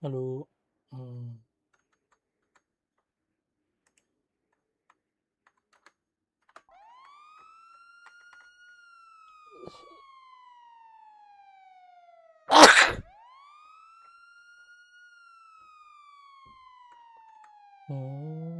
Hello. Hmm. Hmm.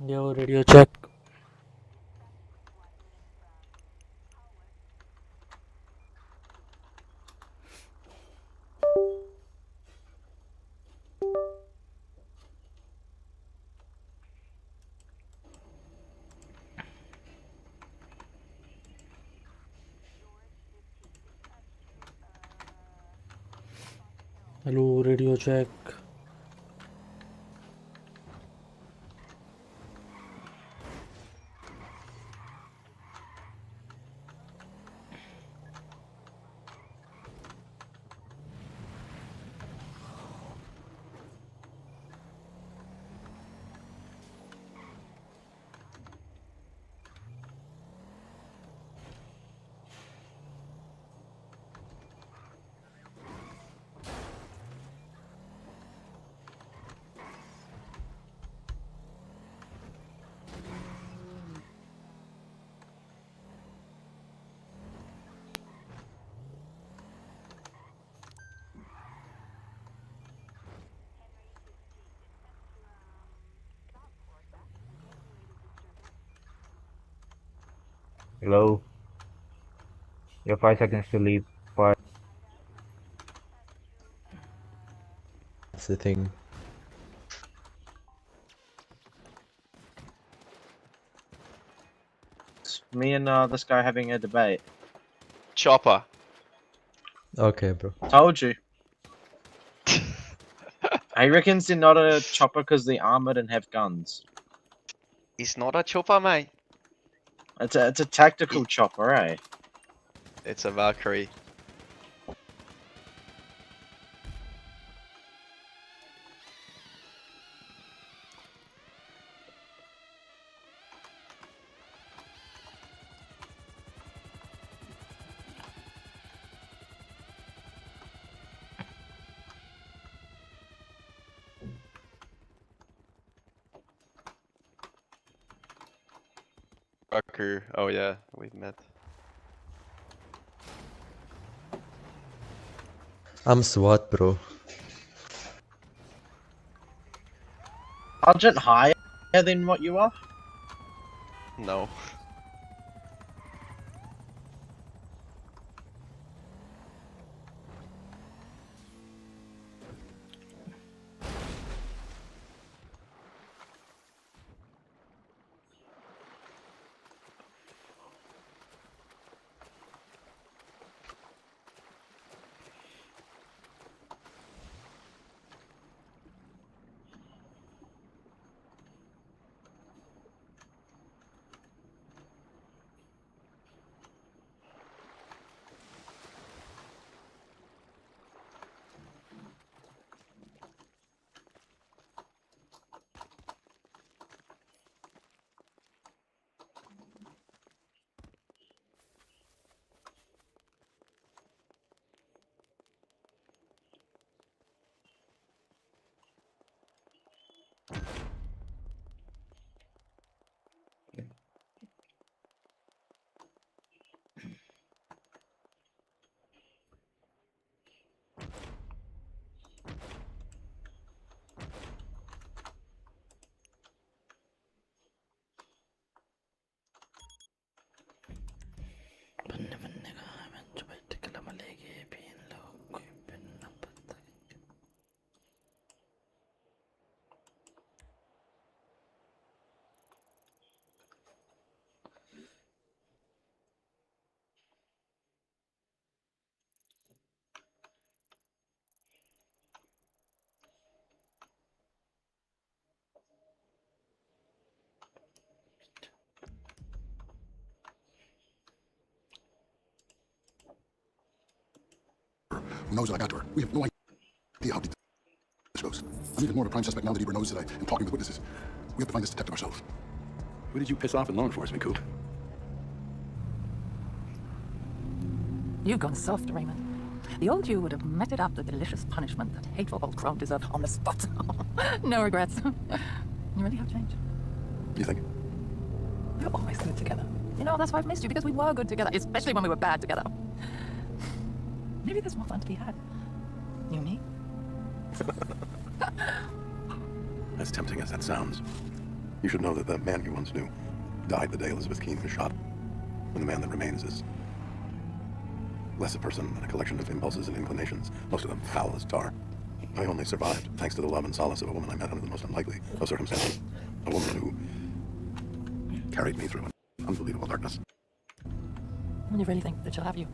Yo, radio check. Hello, radio check. Hello. You have 5 seconds to leave. 5. That's the thing. It's me and this guy having a debate. Chopper. Okay, bro. Told you. He reckons they're not a chopper because they're armored and have guns. He's not a chopper, mate. It's a tactical chopper, eh? It's a Valkyrie. Valkyrie. Oh yeah, we've met. I'm SWAT, bro. Sergeant higher than what you are? No. who knows that I got to her. We have no idea how deep this goes. I'm even more of a prime suspect now that Ebert knows that I am talking with witnesses. We have to find this detective ourselves. Who did you piss off in law enforcement, Coop? You've gone soft, Raymond. The old you would have meted out the delicious punishment that hateful old crone deserved on the spot. No regrets. You really have changed. You think? We were always good together. You know, that's why I've missed you, because we were good together, especially when we were bad together. Maybe there's more fun to be had. You and me? As tempting as that sounds, you should know that the man you once knew died the day Elizabeth Keene was shot. And the man that remains is less a person than a collection of impulses and inclinations, most of them foul as tar. I only survived thanks to the love and solace of a woman I met under the most unlikely of circumstances. A woman who carried me through an unbelievable darkness. And you really think that she'll have you?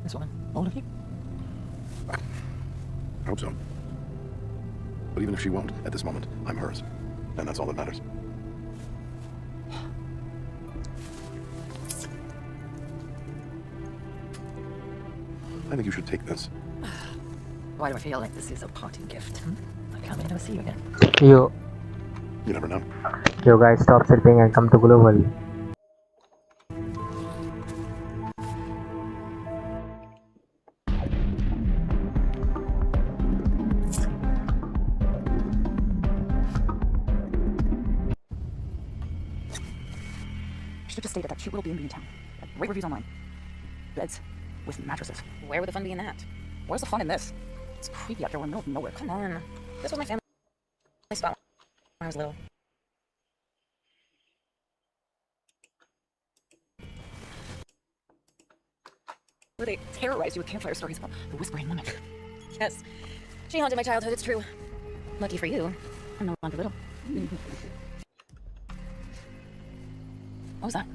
This woman? All of you? I hope so. But even if she won't, at this moment, I'm hers. And that's all that matters. I think you should take this. Why do I feel like this is a parting gift? I can't wait to see you again. Yo, You never know. yo guys, stop sleeping and come to global. Should have just stated that cute little B&B in town. Great reviews online. Beds with mattresses. Where would the fun be in that? Where's the fun in this? It's creepy out here. We're in the middle of nowhere. Come on. This was my family spot when I was little. Where they terrorize you with campfire stories about the whispering woman. Yes. She haunted my childhood, it's true. Lucky for you, I'm no longer little. What was that?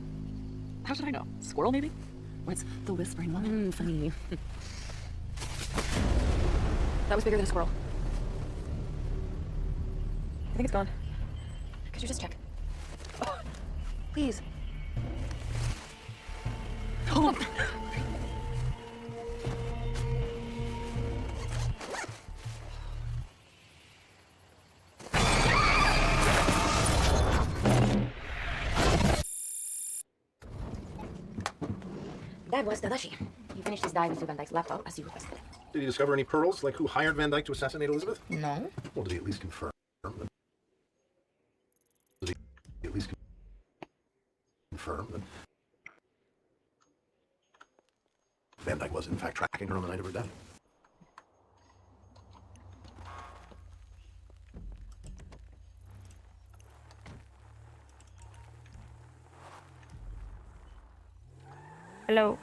How should I know? Squirrel, maybe? What's the whispering woman? Funny. That was bigger than a squirrel. I think it's gone. Could you just check? Oh, please. Oh. That was Tadashi. He finished his dive into Van Dyke's laptop as you requested. Did he discover any pearls? Like who hired Van Dyke to assassinate Elizabeth? No. Well, did he at least confirm that? Did he at least confirm that Van Dyke was in fact tracking her on the night of her death? Hello.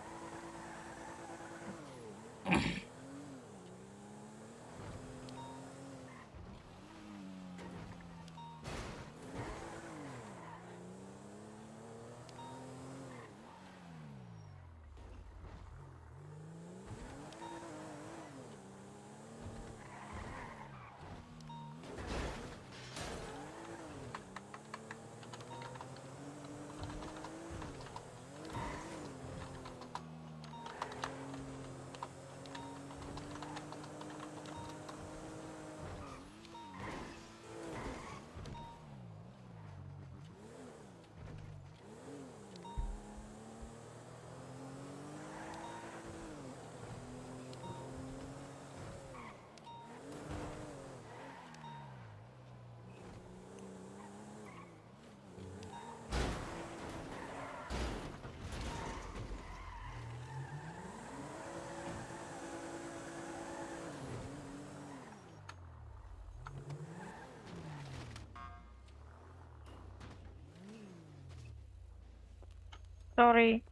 Sorry.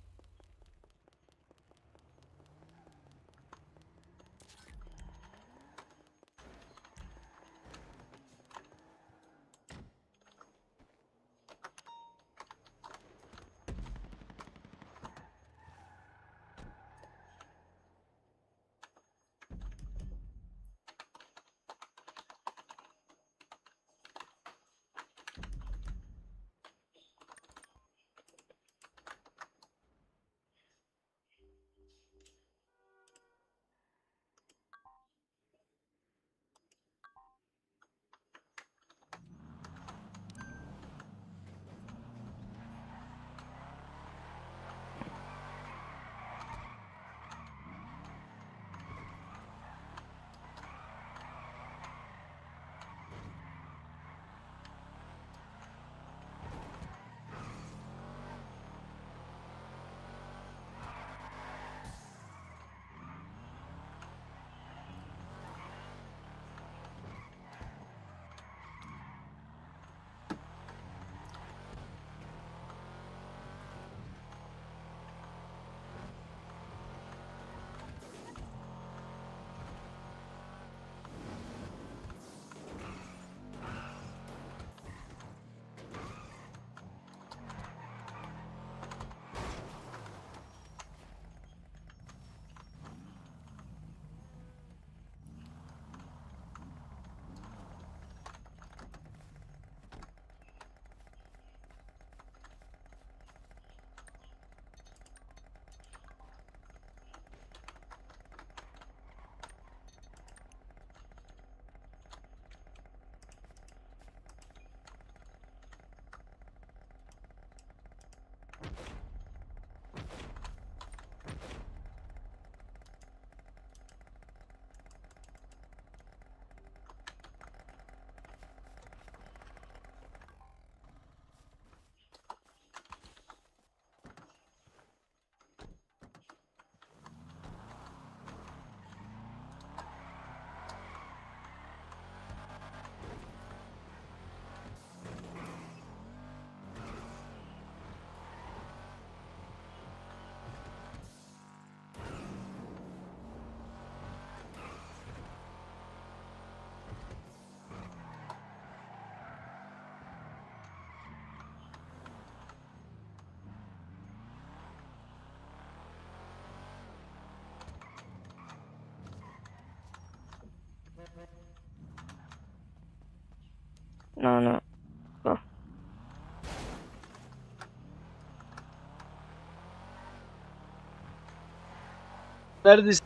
No. Go. Where is this?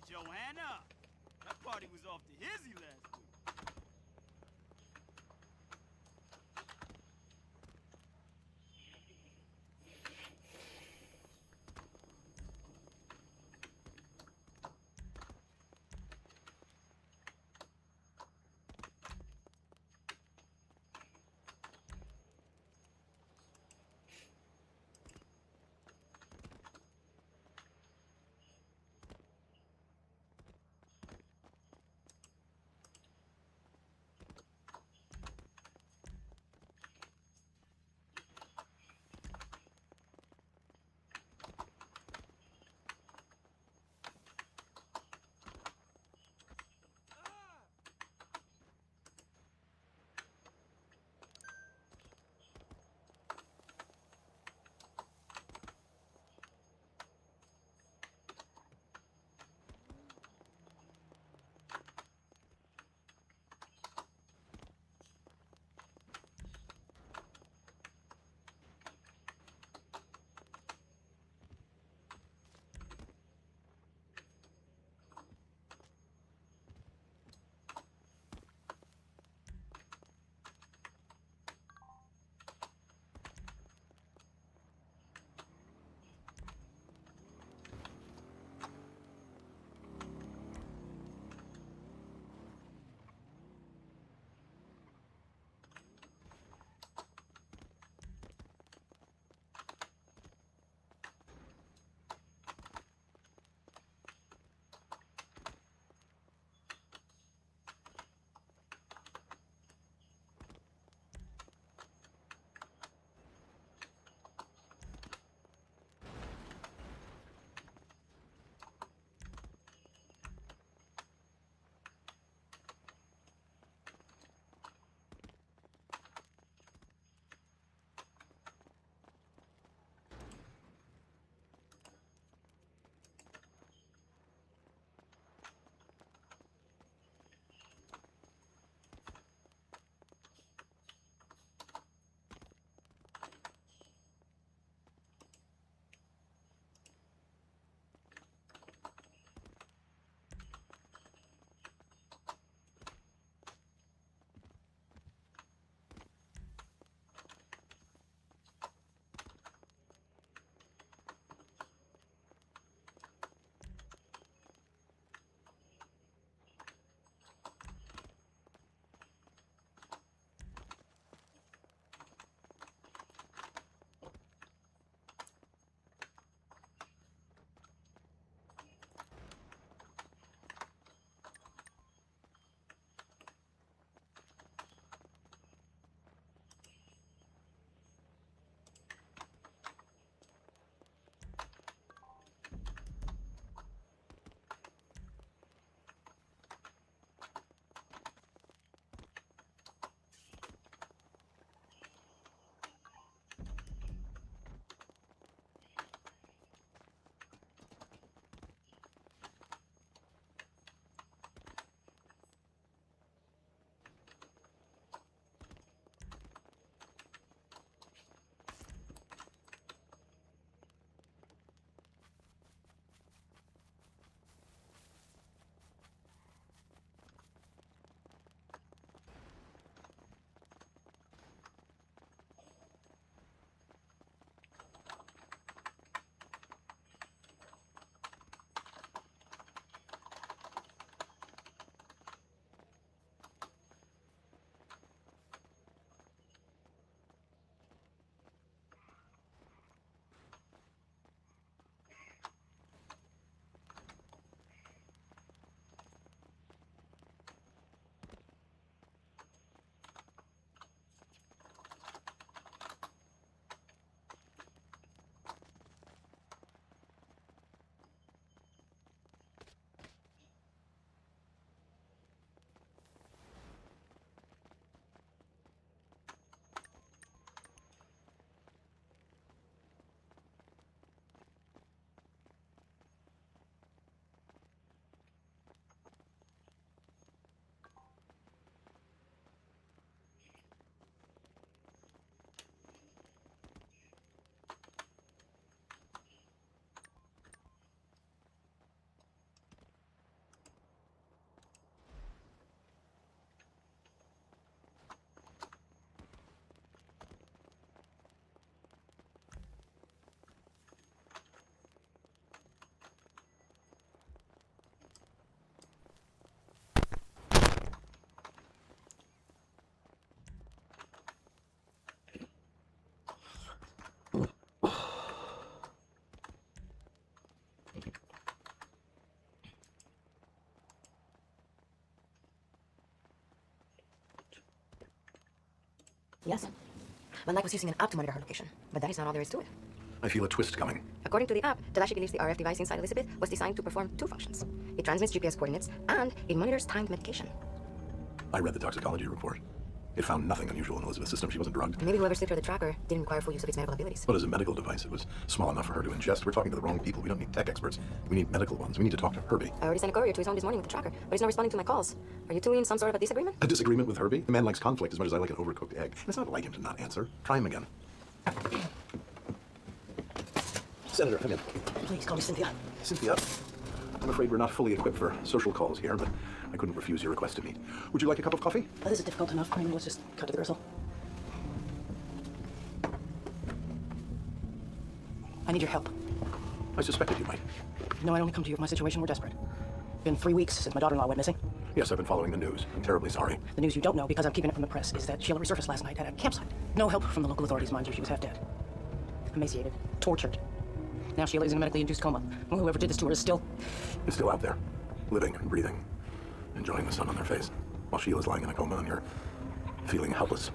Joanna! That party was off the hizzy last week. Yes. Van Dyke was using an app to monitor her location, but that is not all there is to it. I feel a twist coming. According to the app, Tadashi believes the RF device inside Elizabeth was designed to perform two functions. It transmits GPS coordinates, and it monitors timed medication. I read the toxicology report. It found nothing unusual in Elizabeth's system. She wasn't drugged. Maybe whoever slipped her the tracker didn't require full use of its medical abilities. But as a medical device, it was small enough for her to ingest. We're talking to the wrong people. We don't need tech experts. We need medical ones. We need to talk to Herbie. I already sent a courier to his home this morning with the tracker, but he's not responding to my calls. Are you two in some sort of a disagreement? A disagreement with Herbie? The man likes conflict as much as I like an overcooked egg. It's not like him to not answer. Try him again. Senator, come in. Please call me Cynthia. Cynthia, I'm afraid we're not fully equipped for social calls here, but I couldn't refuse your request to meet. Would you like a cup of coffee? This is difficult enough. I mean, let's just cut to the gristle. I need your help. I suspected you might. No, I only come to you if my situation were desperate. Been 3 weeks since my daughter-in-law went missing. Yes, I've been following the news. I'm terribly sorry. The news you don't know, because I'm keeping it from the press, is that Sheila resurfaced last night at a campsite. No help from the local authorities, mind you. She was half dead. Emaciated. Tortured. Now Sheila is in a medically induced coma. Well, whoever did this to her is still... It's still out there. Living and breathing. Enjoying the sun on their face. While Sheila's lying in a coma and you're feeling helpless.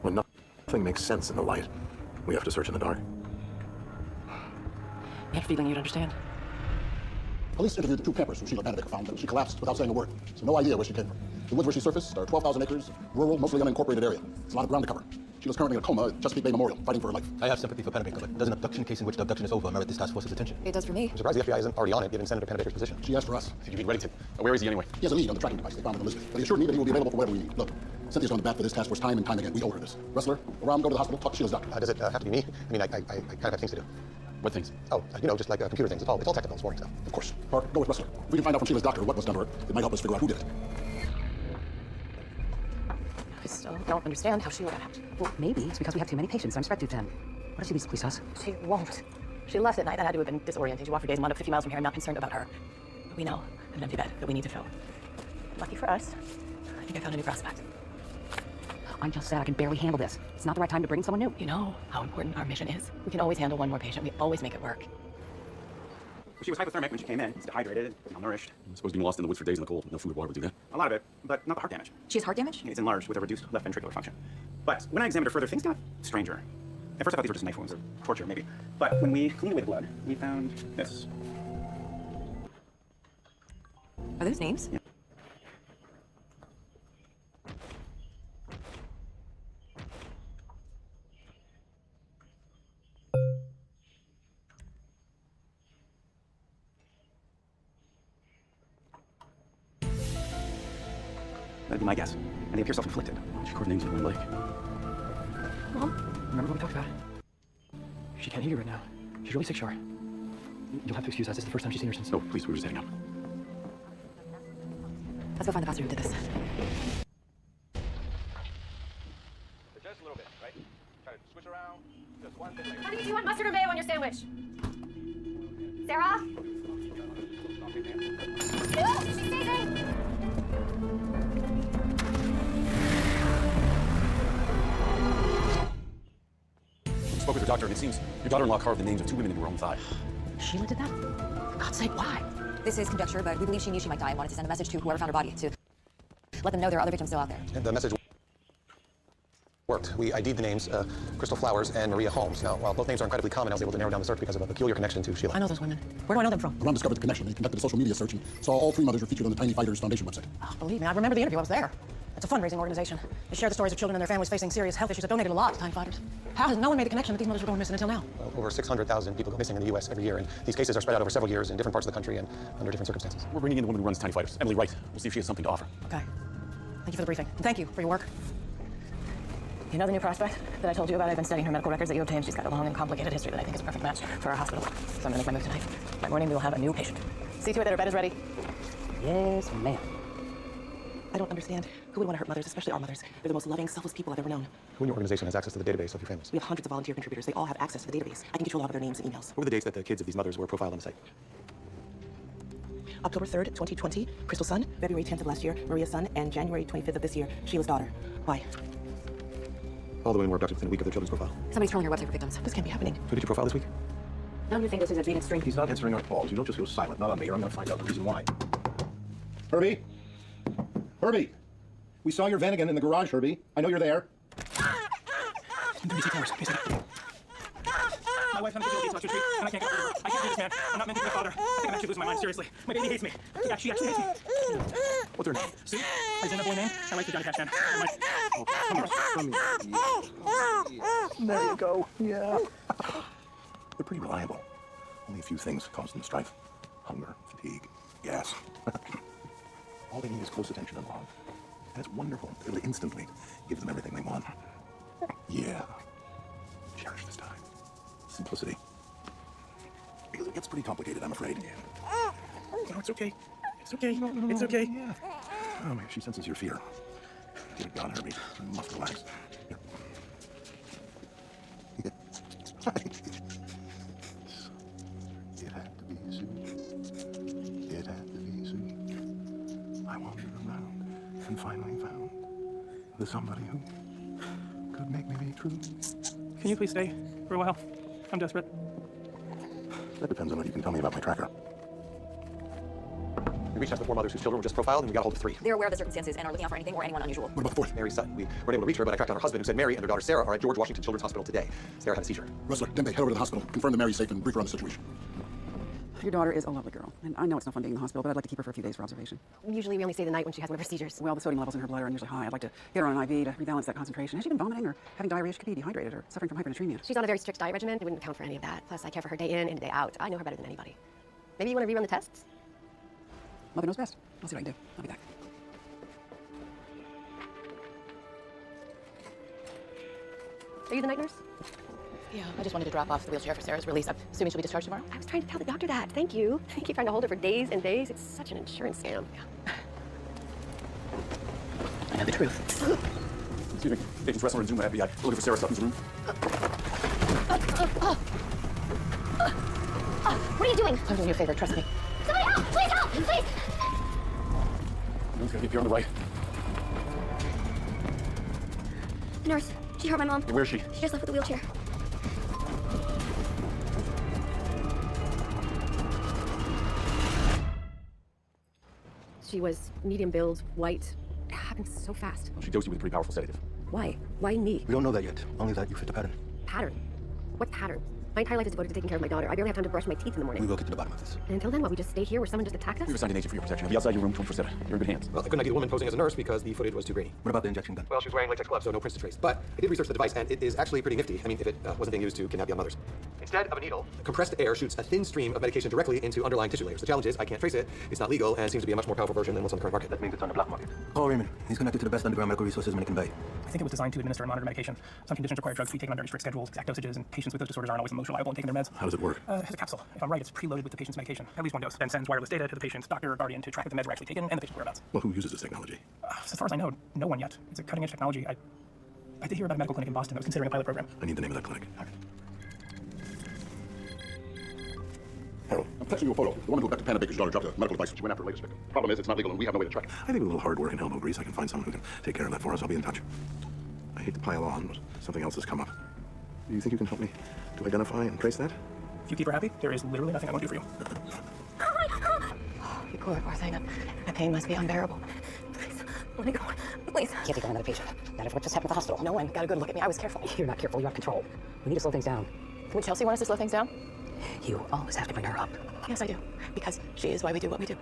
When nothing makes sense in the light, we have to search in the dark. I had a feeling you'd understand. Police interviewed the two campers who Sheila Vanderbeek found, and she collapsed without saying a word. So no idea where she came from. The woods where she surfaced are 12,000 acres, rural, mostly unincorporated area. It's a lot of ground to cover. Sheila's currently in a coma at Chesapeake Bay Memorial, fighting for her life. I have sympathy for Pennebaker, but does an abduction case in which the abduction is over merit this task force's attention? It does for me. I'm surprised the FBI isn't already on it, given Senator Pennebaker's position. She asked for us. You'd be ready to. Where is he anyway? He has a lead on the tracking device they found in Elizabeth, but he assured me that he will be available for whatever we need. Look, Cynthia's gone to bat for this task force time and time again. We owe her this. Wrestler, around, go to the hospital, talk to Sheila's doctor. Does it have to be me? I mean, I kind of have things to do. What things? Oh, just like computer things. It's all technical, it's boring stuff. Of course. Park, go with Wrestler. If we can find out from Sheila's doctor what was done to her, it might help us figure out who did it. I still don't understand how Sheila got out. Well, maybe it's because we have too many patients. I'm spread too thin. What if she leaves the police house? She won't. She left at night. That had to have been disorienting. She walked for days and wound up 50 miles from here. I'm not concerned about her. But we know an empty bed that we need to fill. Lucky for us, I think I found a new prospect. I'm just sad I can barely handle this. It's not the right time to bring in someone new. You know how important our mission is. We can always handle one more patient. We always make it work. She was hypothermic when she came in. She's dehydrated, malnourished. I suppose being lost in the woods for days in the cold, no food or water would do that. A lot of it, but not the heart damage. She has heart damage? It's enlarged with a reduced left ventricular function. But when I examined her further, things got stranger. At first I thought these were just knife wounds or torture, maybe. But when we cleaned away the blood, we found this. Are those names? Yeah. That'd be my guess. And they appear self-inflicted. She carved names in one lake. Mom? Remember what we talked about? She can't hear you right now. She's really sick, sure. You'll have to excuse us. It's the first time she's seen her since. No, please, we were just heading up. Let's go find the pastor who did this. Just a little bit, right? Try to switch around. Just one thing. Honey, do you want mustard or mayo on your sandwich? Sarah? She's sneezing! Spoke with your doctor, and it seems your daughter-in-law carved the names of two women into her own thigh. Sheila did that? For God's sake, why? This is conjecture, but we believe she knew she might die and wanted to send a message to whoever found her body to let them know there are other victims still out there. And the message worked. We ID'd the names Crystal Flowers and Maria Holmes. Now, while both names are incredibly common, I was able to narrow down the search because of a peculiar connection to Sheila. I know those women. Where do I know them from? Ron discovered the connection. He conducted a social media search and saw all three mothers were featured on the Tiny Fighters Foundation website. Oh, believe me, I remember the interview. I was there. It's a fundraising organization. They share the stories of children and their families facing serious health issues. Have donated a lot to Time Fighters. How has no one made the connection that these mothers were going missing until now? Over 600,000 people go missing in the U.S. every year, and these cases are spread out over several years in different parts of the country and under different circumstances. We're bringing in the woman who runs Tiny Fighters, Emily Wright. We'll see if she has something to offer. Okay. Thank you for the briefing. And thank you for your work. You know the new prospect that I told you about? I've been studying her medical records that you obtained. She's got a long and complicated history that I think is a perfect match for our hospital. So I'm gonna make my move tonight. By morning, we will have a new patient. See to it that her bed is ready. Yes, ma'am. I don't understand. Who would want to hurt mothers, especially our mothers? They're the most loving, selfless people I've ever known. Who in your organization has access to the database of your families? We have hundreds of volunteer contributors. They all have access to the database. I can get you a lot of their names and emails. What were the dates that the kids of these mothers were profiled on the site? October 3rd, 2020, Crystal's son. February 10th of last year, Maria's son. And January 25th of this year, Sheila's daughter. Why? All the women were abducted within a week of their children's profile. Somebody's trolling your website for victims. This can't be happening. Who did you profile this week? Don't you think this is a big string? He's not answering our calls. You don't just go silent. Not on me, or I'm going to find out the reason why. Herbie? Herbie! We saw your van again in the garage, Herbie. I know you're there. 30 cameras. My wife's on a digital detox retreat, and I can't get over her. I can't do this, man. I'm not meant to be a father. I think I'm actually losing my mind, seriously. My baby hates me. Yeah, she actually hates me. What's her name? Sue? Is in a boy name? I like the Johnny Cash man. There you go. Yeah. They're pretty reliable. Only a few things cause them strife. Hunger, fatigue, gas. All they need is close attention and love. And it's wonderful. It'll instantly give them everything they want. Yeah. Cherish this time. Simplicity. Because it gets pretty complicated, I'm afraid. No, it's okay. It's okay. It's okay. Yeah. Oh, man, she senses your fear. Dear God, Herbie, you must relax. Here. It had to be Sue. It had to be Sue. I wandered around and finally found the somebody who could make me be true. Can you please stay for a while? I'm desperate. That depends on what you can tell me about my tracker. We reached out to the 4 mothers whose children were just profiled, and we got a hold of 3. They're aware of the circumstances and are looking out for anything or anyone unusual. What about the 4th? Mary Sutton. We weren't able to reach her, but I tracked down her husband, who said Mary and their daughter Sarah are at George Washington Children's Hospital today. Sarah had a seizure. Rustler, Dembe, head over to the hospital. Confirm that Mary's safe and brief her on the situation. Your daughter is a lovely girl, and I know it's no fun being in the hospital, but I'd like to keep her for a few days for observation. Usually we only stay the night when she has one of her seizures. Well, the sodium levels in her blood are unusually high. I'd like to get her on an IV to rebalance that concentration. Has she been vomiting or having diarrhea? She could be dehydrated or suffering from hypernatremia. She's on a very strict diet regimen. It wouldn't account for any of that. Plus, I care for her day in and day out. I know her better than anybody. Maybe you want to rerun the tests? Mother knows best. I'll see what I can do. I'll be back. Are you the night nurse? Yeah, I just wanted to drop off the wheelchair for Sarah's release. I'm assuming she'll be discharged tomorrow. I was trying to tell the doctor that. Thank you. I keep trying to hold her for days and days. It's such an insurance scam. Yeah. I know the truth. Excuse me. Agents Wrestler and Zoom at FBI. We're looking for Sarah Sutton's room. What are you doing? I'm doing you a favor, trust me. Somebody help! Please help! Please! It's gonna be up here on the right. Nurse, she hurt my mom. Hey, where is she? She just left with the wheelchair. She was medium build, white. It happened so fast. Well, she dosed you with a pretty powerful sedative. Why? Why me? We don't know that yet. Only that you fit the pattern. Pattern? What pattern? My entire life is devoted to taking care of my daughter. I barely have time to brush my teeth in the morning. We will get to the bottom of this. And until then, what, we just stay here where someone just attacked us? We've assigned an agent for your protection. I'll be outside your room 24/7. You're in good hands. Well, I couldn't ID the woman posing as a nurse because the footage was too grainy. What about the injection gun? Well, she was wearing latex gloves, so no prints to trace. But I did research the device, and it is actually pretty nifty. I mean, if it wasn't being used to kidnap young mothers. Instead of a needle, compressed air shoots a thin stream of medication directly into underlying tissue layers. The challenge is I can't trace it, it's not legal, and seems to be a much more powerful version than what's on the current market. That means it's on the black market. Call Raymond. He's connected to the best underground medical resources money can buy. I think it was designed to administer and monitor medication. Some conditions require drugs to be taken on very strict schedules, exact dosages, and patients with those disorders aren't always the most reliable in taking their meds. How does it work? It has a capsule. If I'm right, it's preloaded with the patient's medication. At least one dose. Then sends wireless data to the patient's doctor or guardian to track that the meds were actually taken and the patient's whereabouts. Well, who uses this technology? As far as I know, no one yet. It's a cutting-edge technology. I did hear about a medical clinic in Boston that was considering a pilot program. I need the name of that clinic. Harold, I'm texting you a photo. The woman who Dr. Panna Baker's daughter dropped a medical device. She went after her latest victim. Problem is, it's not legal and we have no way to track it. I think with a little hard work and elbow grease, I can find someone who can take care of that for us. I'll be in touch. I hate to pile on, but something else has come up. Do you think you can help me to identify and trace that? If you keep her happy, there is literally nothing I won't do for you. You poor thing. That pain must be unbearable. Please, let me go. Please. Can't take on another patient. Not if what just happened at the hospital. No one got a good look at me. I was careful. You're not careful. You're out of control. We need to slow things down. Would Chelsea want us to slow things down? You always have to bring her up. Yes, I do. Because she is why we do what we do.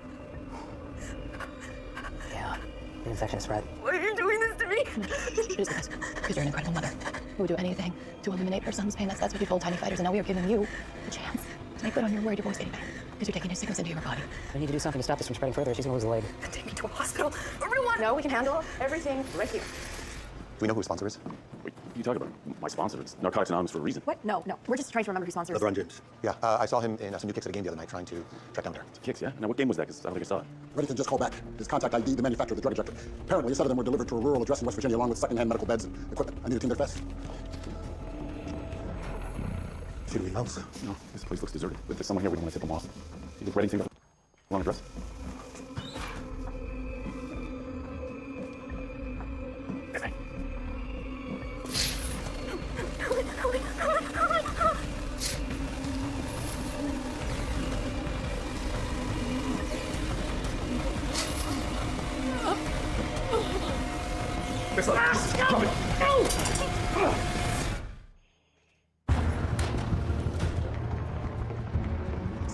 Yeah. The infection spread. Why are you doing this to me? It is because you're an incredible mother who would do anything to eliminate her son's pain. That's what we told tiny fighters, and now we are giving you a chance to make good on your word. Your boy's getting better because you're taking his sickness into your body. We need to do something to stop this from spreading further. She's gonna lose a leg. Take me to a hospital. Everyone! No, we can handle everything right here. Do we know who his sponsor is? Wait, you talk about my sponsor. It's Narcotics Anonymous for a reason. What? No. We're just trying to remember who sponsors. LeBron James. Yeah, I saw him in some new kicks at a game the other night trying to track down there. Kicks, yeah? Now, what game was that? Because I don't think I saw it. Reddington just called back. His contact ID, the manufacturer of the drug injector. Apparently, a set of them were delivered to a rural address in West Virginia along with second-hand medical beds and equipment. I need a team there fast. Should we else? No, this place looks deserted. If there's someone here, we don't want to tip them off. You think Reddington got the wrong address?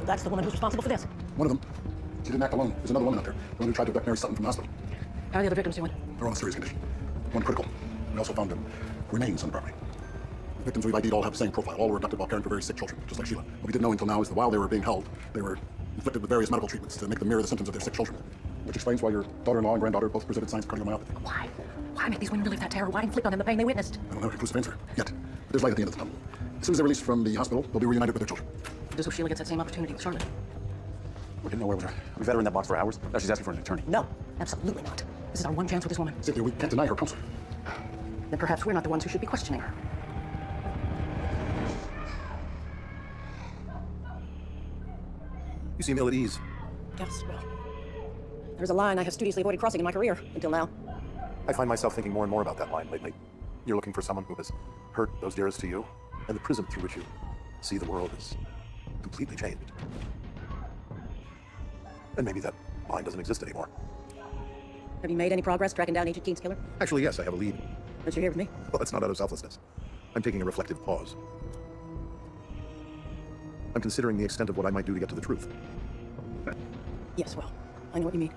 So that's the woman who's responsible for this. One of them. She didn't act alone. There's another woman out there. The one who tried to abduct Mary Sutton from the hospital. How are the other victims doing? They're all in serious condition. One critical. We also found remains on the property. The victims we've ID'd all have the same profile. All were abducted while caring for very sick children, just like Sheila. What we didn't know until now is that while they were being held, they were inflicted with various medical treatments to make them mirror the symptoms of their sick children. Which explains why your daughter-in-law and granddaughter both presented signs of cardiomyopathy. Why? Why make these women relive that terror? Why inflict on them the pain they witnessed? I don't have a conclusive answer yet. But there's light at the end of the tunnel. As soon as they're released from the hospital, they'll be reunited with their children. Just so Sheila gets that same opportunity with Charlotte. We're getting nowhere with her. We've had her in that box for hours. Now she's asking for an attorney. No, absolutely not. This is our one chance with this woman. Cynthia, we can't deny her counsel. Then perhaps we're not the ones who should be questioning her. You seem ill at ease. Yes, well, there's a line I have studiously avoided crossing in my career until now. I find myself thinking more and more about that line lately. You're looking for someone who has hurt those dearest to you, and the prism through which you see the world is completely changed. And maybe that line doesn't exist anymore. Have you made any progress tracking down Agent Keen's killer? Actually, yes, I have a lead. But you're here with me? Well, that's not out of selflessness. I'm taking a reflective pause. I'm considering the extent of what I might do to get to the truth. Yes, well, I know what you mean.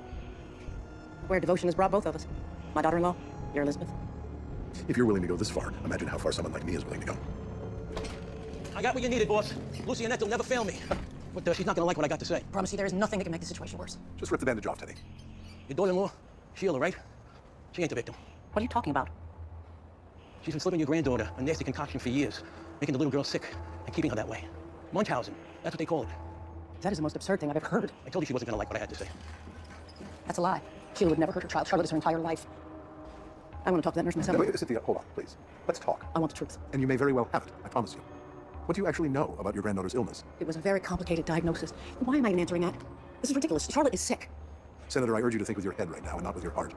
Where devotion has brought both of us. My daughter-in-law, your Elizabeth. If you're willing to go this far, imagine how far someone like me is willing to go. I got what you needed, boss. Lucy Annette will never fail me. But she's not gonna like what I got to say. Promise you there is nothing that can make the situation worse. Just rip the bandage off, Teddy. Your daughter-in-law, Sheila, right? She ain't the victim. What are you talking about? She's been slipping your granddaughter a nasty concoction for years, making the little girl sick and keeping her that way. Munchausen, that's what they call it. That is the most absurd thing I've ever heard. I told you she wasn't gonna like what I had to say. That's a lie. Sheila would never hurt her child. Charlotte is her entire life. I want to talk to that nurse myself. Wait, Cynthia, hold on, please. Let's talk. I want the truth. And you may very well have it, I promise you. What do you actually know about your granddaughter's illness? It was a very complicated diagnosis. Why am I even answering that? This is ridiculous. Charlotte is sick. Senator, I urge you to think with your head right now and not with your heart.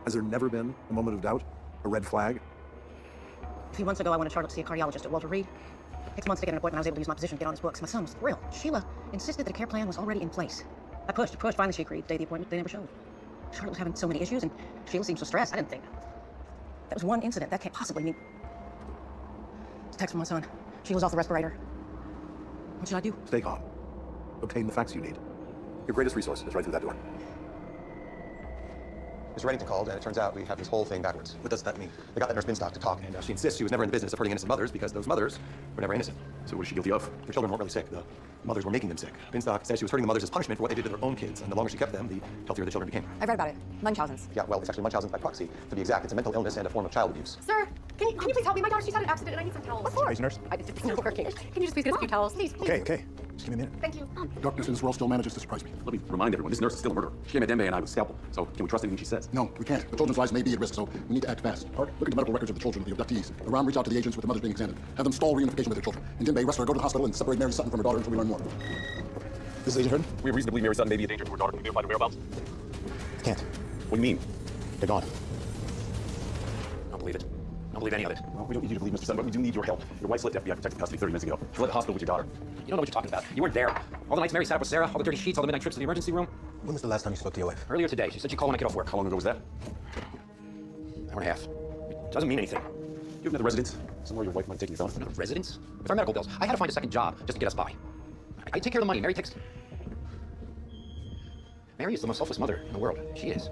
Has there never been a moment of doubt? A red flag? A few months ago, I wanted Charlotte to see a cardiologist at Walter Reed. 6 months to get an appointment, I was able to use my position to get on his books. My son was thrilled. Sheila insisted that a care plan was already in place. I pushed. Finally, she agreed. The day of the appointment, they never showed. Charlotte was having so many issues, and Sheila seemed so stressed. I didn't think. That was one incident. That can't possibly mean. It's a text from my son. Sheila's off the respirator. What should I do? Stay calm. Obtain the facts you need. Your greatest resource is right through that door. Mr. Reddington called, and it turns out we have this whole thing backwards. What does that mean? They got that nurse Binstock to talk, and she insists she was never in the business of hurting innocent mothers because those mothers were never innocent. So what is she guilty of? Her children weren't really sick. The mothers were making them sick. Binstock says she was hurting the mothers as punishment for what they did to their own kids, and the longer she kept them, the healthier the children became. I've read about it. Munchausen's. Yeah, well, it's actually Munchausen's by proxy. To be exact, it's a mental illness and a form of child abuse. Sir, can you please help me? My daughter, she's had an accident and I need some towels. What for? Hey, nurse. It's not working. Can you just please get us a few towels? Please, please. Okay. Just give me a minute. Thank you. Darkness in this world still manages to surprise me. Let me remind everyone, this nurse is still a murderer. She came at Dembe and I with a scalpel. So can we trust anything she says? No, we can't. The children's lives may be at risk, so we need to act fast. Hart, look at the medical records of the children of the abductees. Around, reach out to the agents with the mothers being examined. Have them stall reunification with their children. And Dembe, Wrestler, go to the hospital and separate Mary Sutton from her daughter until we learn more. This is Agent Hurd. We have reason to believe Mary Sutton may be a danger to her daughter. Can we verify the whereabouts? I can't. What do you mean? They're gone. I don't believe it. I don't believe any of it. Well, we don't need you to believe Mr. Sutton, but we do need your help. Your wife slipped FBI protective custody 30 minutes ago. She left the hospital with your daughter. You don't know what you're talking about. You weren't there. All the nights Mary sat up with Sarah, all the dirty sheets, all the midnight trips to the emergency room. When was the last time you spoke to your wife? Earlier today. She said she'd call when I get off work. How long ago was that? Hour and a half. It doesn't mean anything. You have another residence? Somewhere your wife might take you phone? Another residence? With our medical bills. I had to find a second job just to get us by. I take care of the money. Mary takes... Mary is the most selfless mother in the world. She is.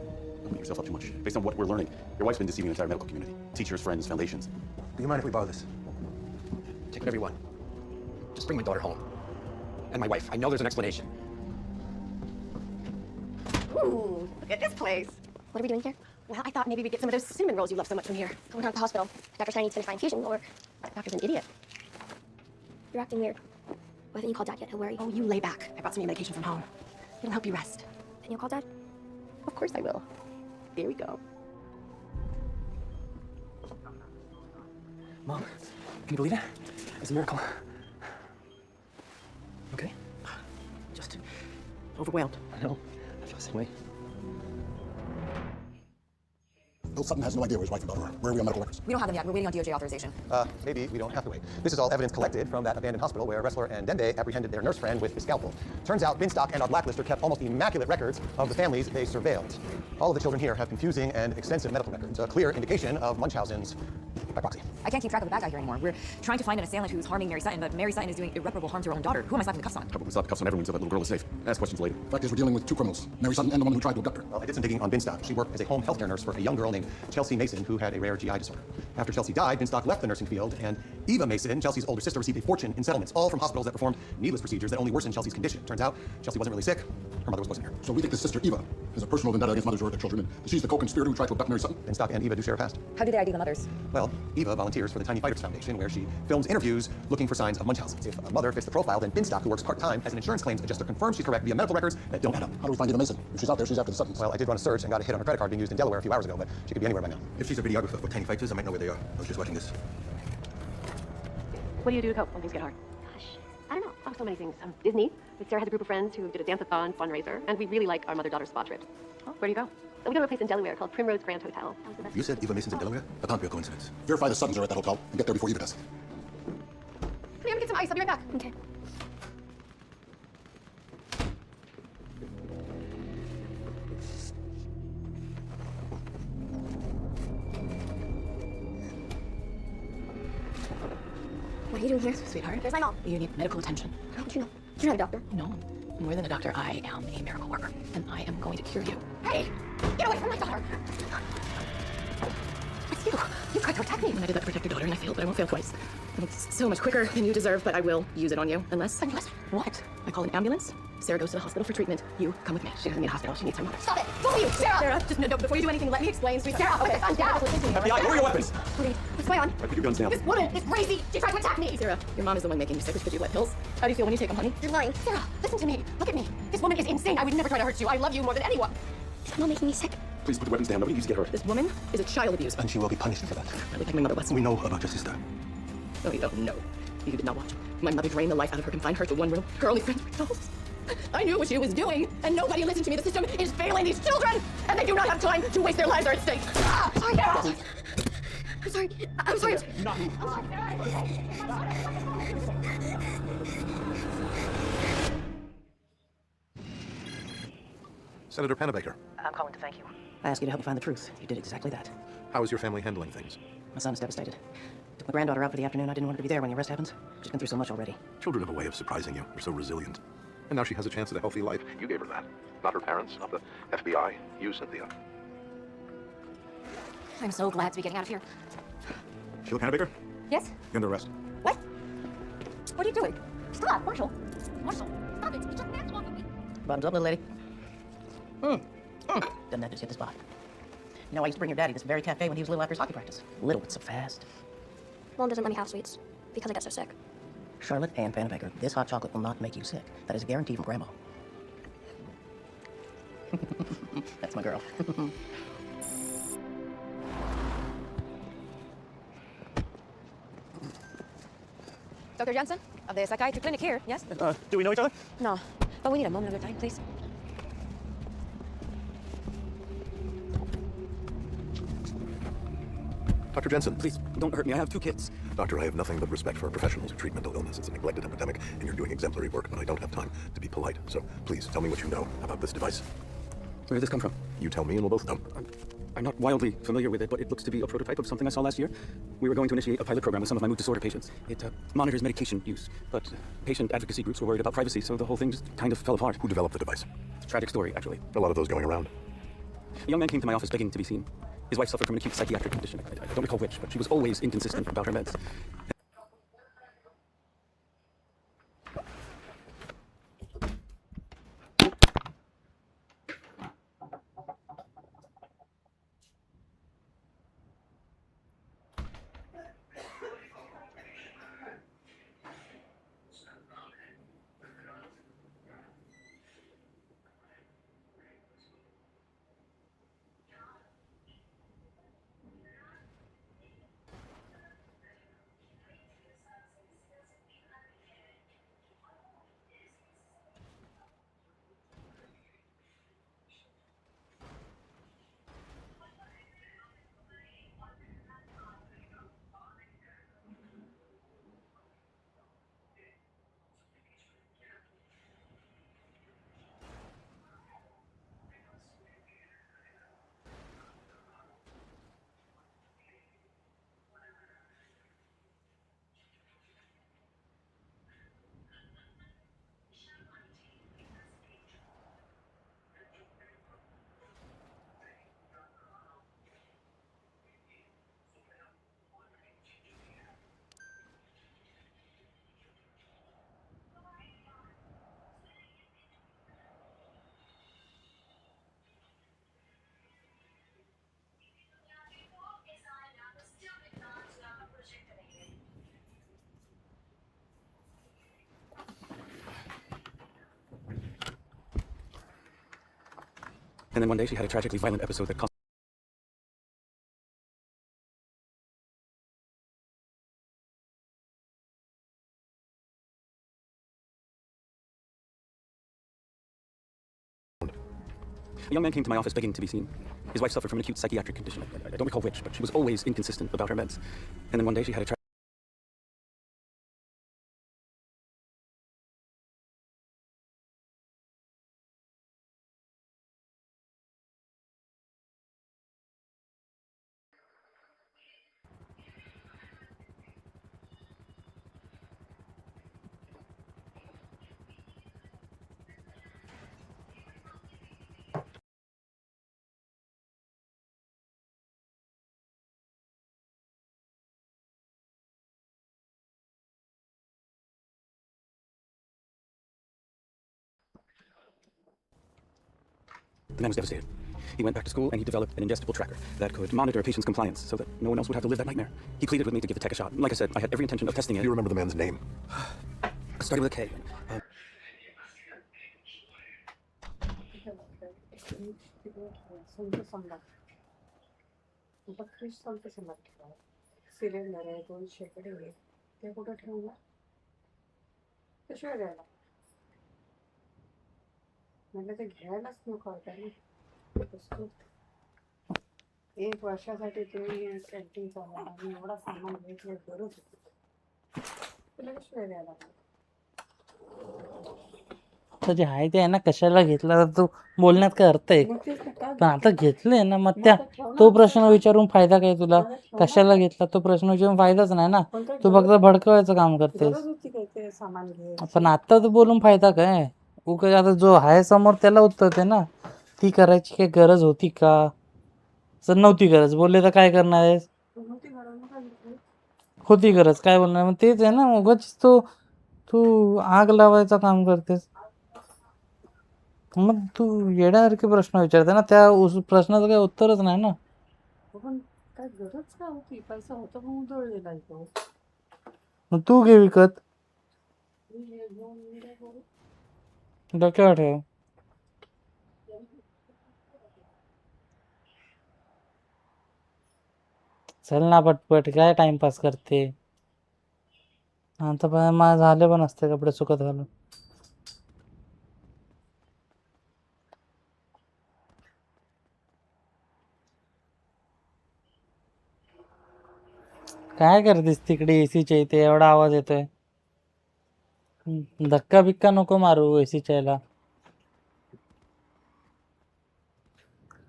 Don't beat yourself up too much. Based on what we're learning, your wife's been deceiving the entire medical community. Teachers, friends, foundations. Do you mind if we borrow this? Take whatever you want. Just bring my daughter home. And my wife. I know there's an explanation. Ooh, look at this place. What are we doing here? Well, I thought maybe we'd get some of those cinnamon rolls you love so much from here. We're down at the hospital. Dr. Stein needs to finish my infusion, or the doctor's an idiot. You're acting weird. Why didn't you call Dad yet? He'll worry. Oh, you lay back. I brought some new medication from home. It'll help you rest. Then you'll call Dad? Of course I will. Here we go. Mom, can you believe it? It's a miracle. Okay? Just overwhelmed. I know. I feel the same way. Bill Sutton has no idea where his wife and daughter are. Where are we on medical records? We don't have them yet. We're waiting on DOJ authorization. Maybe we don't have to wait. This is all evidence collected from that abandoned hospital where Wrestler and Dembe apprehended their nurse friend with a scalpel. Turns out Binstock and our blacklister kept almost immaculate records of the families they surveilled. All of the children here have confusing and extensive medical records, a clear indication of Munchausen's by proxy. I can't keep track of the bad guy here anymore. We're trying to find an assailant who's harming Mary Sutton, but Mary Sutton is doing irreparable harm to her own daughter. Who am I slapping the cuffs on? Probably slap the cuffs on everyone so that little girl is safe. Ask questions later. Fact is, we're dealing with two criminals, Mary Sutton and the one who tried to abduct her. Well, I did some digging on Binstock. She worked as a home healthcare nurse for a young girl named Chelsea Mason who had a rare GI disorder. After Chelsea died, Binstock left the nursing field, and Eva Mason, Chelsea's older sister, received a fortune in settlements, all from hospitals that performed needless procedures that only worsened Chelsea's condition. Turns out, Chelsea wasn't really sick. Her mother was poisoning her. So we think this sister, Eva, has a personal vendetta against mothers who hurt their children, and she's the co-conspirator who tried to abduct Mary Sutton. Binstock and Eva do share a past. How do they ID the mothers? Well, Eva volunteers for the Tiny Fighters Foundation, where she films interviews looking for signs of Munchausen. If a mother fits the profile, then Binstock, who works part-time as an insurance claims adjuster, confirms she's correct via medical records that don't add up. How do we find Eva Mason? If she's out there, she's after the Suttons. Well, I did run a search and got a hit on her credit card being used in Delaware a few hours ago, but she could be anywhere by now. If she's a videographer for Tiny Fighters, I might know where they are. I was just watching this. What do you do to cope when things get hard? Gosh, I don't know. Oh, so many things. Disney. Sarah has a group of friends who did a dance-a-thon fundraiser, and we really like our mother-daughter spa trip. Oh, where do you go? We go to a place in Delaware called Primrose Grand Hotel. That was the best. You said Eva Mason's in Delaware? That can't be a coincidence. Verify the Suttons are at that hotel and get there before Eva does. Come here, I'm gonna get some ice. I'll be right back. Okay. What are you doing here? Sweetheart, There's my mom. you need medical attention. How did you know? You're not a doctor. No, more than a doctor, I am a miracle worker, and I am going to cure you. Hey, get away from my daughter. It's you. You tried to attack me when I did that to protect your daughter, and I failed, but I won't fail twice. It's so much quicker than you deserve, but I will use it on you. Unless what? I call an ambulance. Sarah goes to the hospital for treatment. You come with me. She doesn't need a hospital. She needs her mother. Stop it! Both of you! Sarah! Sarah, just no, before you do anything, let me explain, sweetheart. Sarah, okay, I'm down. FBI, lower your weapons! Okay, what's going on? Put your guns down. This woman is crazy! She tried to attack me! Sarah, your mom is the one making you sick because you wet pills. How do you feel when you take them, honey? You're lying. Sarah, listen to me. Look at me. This woman is insane. I would never try to hurt you. I love you more than anyone. Is my mom making me sick? Please put the weapons down. Nobody needs to get hurt. This woman is a child abuser. And she will be punished for that. Really like my mother was. We know about your sister. No, you don't know. You did not watch. My mother drained the life out of her, confined her to one room. Her only friends were dolls. I knew what she was doing, and nobody listened to me. The system is failing these children, and they do not have time to waste their lives are at stake. Ah, sorry, Sarah. I'm sorry. I'm sorry. Senator Pennebaker, I'm calling to thank you. I asked you to help me find the truth. You did exactly that. how is your family handling things? My son is devastated. Took my granddaughter out for the afternoon. I didn't want her to be there when the arrest happens. She's been through so much already. Children have a way of surprising you. They're so resilient. And now she has a chance at a healthy life. You gave her that. Not her parents, not the FBI. You, Cynthia. I'm so glad to be getting out of here. Sheila Pennebaker, Yes? you're under arrest. What? What are you doing? Stop, Marshall. Marshall, stop it. You just danced off of me. Bottoms up, little lady. Doesn't that just hit the spot? You know, I used to bring your daddy this very cafe when he was little after his hockey practice. Little, but so fast. Mom doesn't let me have sweets because I get so sick. Charlotte Ann Pennebaker, this hot chocolate will not make you sick. That is a guarantee from Grandma. That's my girl. Dr. Johnson, of the psychiatry clinic here, yes? Do we know each other? No, but we need a moment of your time, please. Dr. Jensen. Please, don't hurt me. I have 2 kids. Doctor, I have nothing but respect for professionals who treat mental illness. It's a neglected epidemic, and you're doing exemplary work, but I don't have time to be polite. So please, tell me what you know about this device. Where did this come from? You tell me and we'll both know. I'm not wildly familiar with it, but it looks to be a prototype of something I saw last year. We were going to initiate a pilot program with some of my mood disorder patients. It monitors medication use, but patient advocacy groups were worried about privacy, so the whole thing just kind of fell apart. Who developed the device? It's a tragic story, actually. A lot of those going around. A young man came to my office begging to be seen. His wife suffered from an acute psychiatric condition. I don't recall which, but she was always inconsistent about her meds. And then one day she had a tragically violent episode that cost. A young man came to my office begging to be seen. His wife suffered from an acute psychiatric condition. I don't recall which, but she was always inconsistent about her meds. And then one day she had a The man was devastated. He went back to school and he developed an ingestible tracker that could monitor a patient's compliance so that no one else would have to live that nightmare. He pleaded with me to give the tech a shot. Like I said, I had every intention of testing it. Do you remember the man's name? Started with a K. Cylinder आहे 2 शेकडे आहे ते कुठं ठेवणार कशाला द्यायला म्हटलं ते घ्यायलाच नको होता ना वस्तू 1 वर्षासाठी तुम्ही कॅन्टीन चालवा आणि एवढा सामान घेतलं गरज होती तुला कशाला द्यायला तर जे आहे ते आहे ना कशाला घेतला तर तू बोलण्यात काय अर्थ आहे पण आता घेतलंय ना मग त्या तो प्रश्न विचारून फायदा काय तुला कशाला घेतला तो प्रश्न विचारून फायदाच नाही ना तू फक्त भडकवायचं काम करतेस पण आता तू बोलून फायदा काय उगाच आता जो आहे समोर त्याला उत्तर दे ना ती करायची काय गरज होती का जर नव्हती गरज बोलले तर काय करणार आहेस होती गरज काय बोलणार मग तेच आहे ना उगाच तू आग लावायचं काम करतेस मग तू येण्यासारखे प्रश्न विचारते ना त्या प्रश्नाचं काही उत्तरच नाही ना पण काय गरज काय होती पैसा होता पण उधळलेला तो मग तू घे विकत डोक्यावर ठेव चल ना पटपट काय टाइमपास करते आता पण मला झाले पण असते कपडे सुकत घालून काय करतेस तिकडे एसीच्या इथे एवढा आवाज येतोय धक्का बिक्का नको मारू एसीच्या याला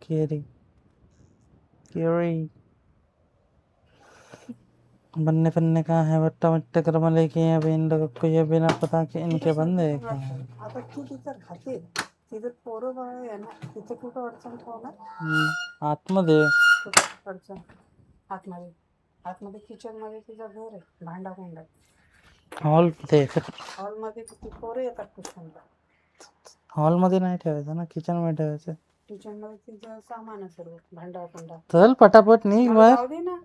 केरी केरी बनने फन्ने का है बट्टा बट्टे कर मले के अभी इन लोगों को ये बिना पता कि इनके बंदे आता तू तिथं खाते तिथे पोरं बाळ आहे ना तिथे कुठं अडचण ठेवणार आतमध्ये अडचण आतमध्ये आतमध्ये किचन मध्ये तिचं घर आहे भांडा कुंडा हॉलमध्ये हॉलमध्ये किती पोरं येतात पुष्कळदा हॉलमध्ये नाही ठेवायचं ना किचन मध्ये ठेवायचं किचन मध्ये तिचं सामान आहे सर्व भांडा कुंडा चल पटापट निघ बाहेर जाऊ दे ना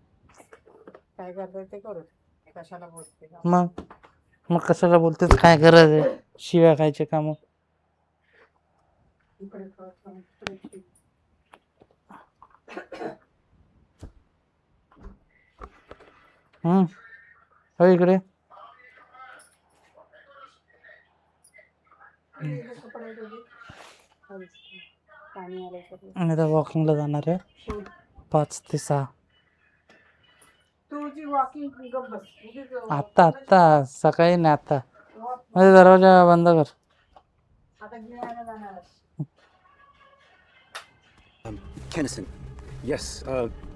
काय करताय ते करू कशाला बोलते मग कशाला बोलतेस काय गरज आहे शिव्या खायचे काम हो इकडे आणि आता वॉकिंगला जाणार आहे 5 ते 6 आता सकाळी नाही आता माझा दरवाजा बंद कर Kennison. Yes,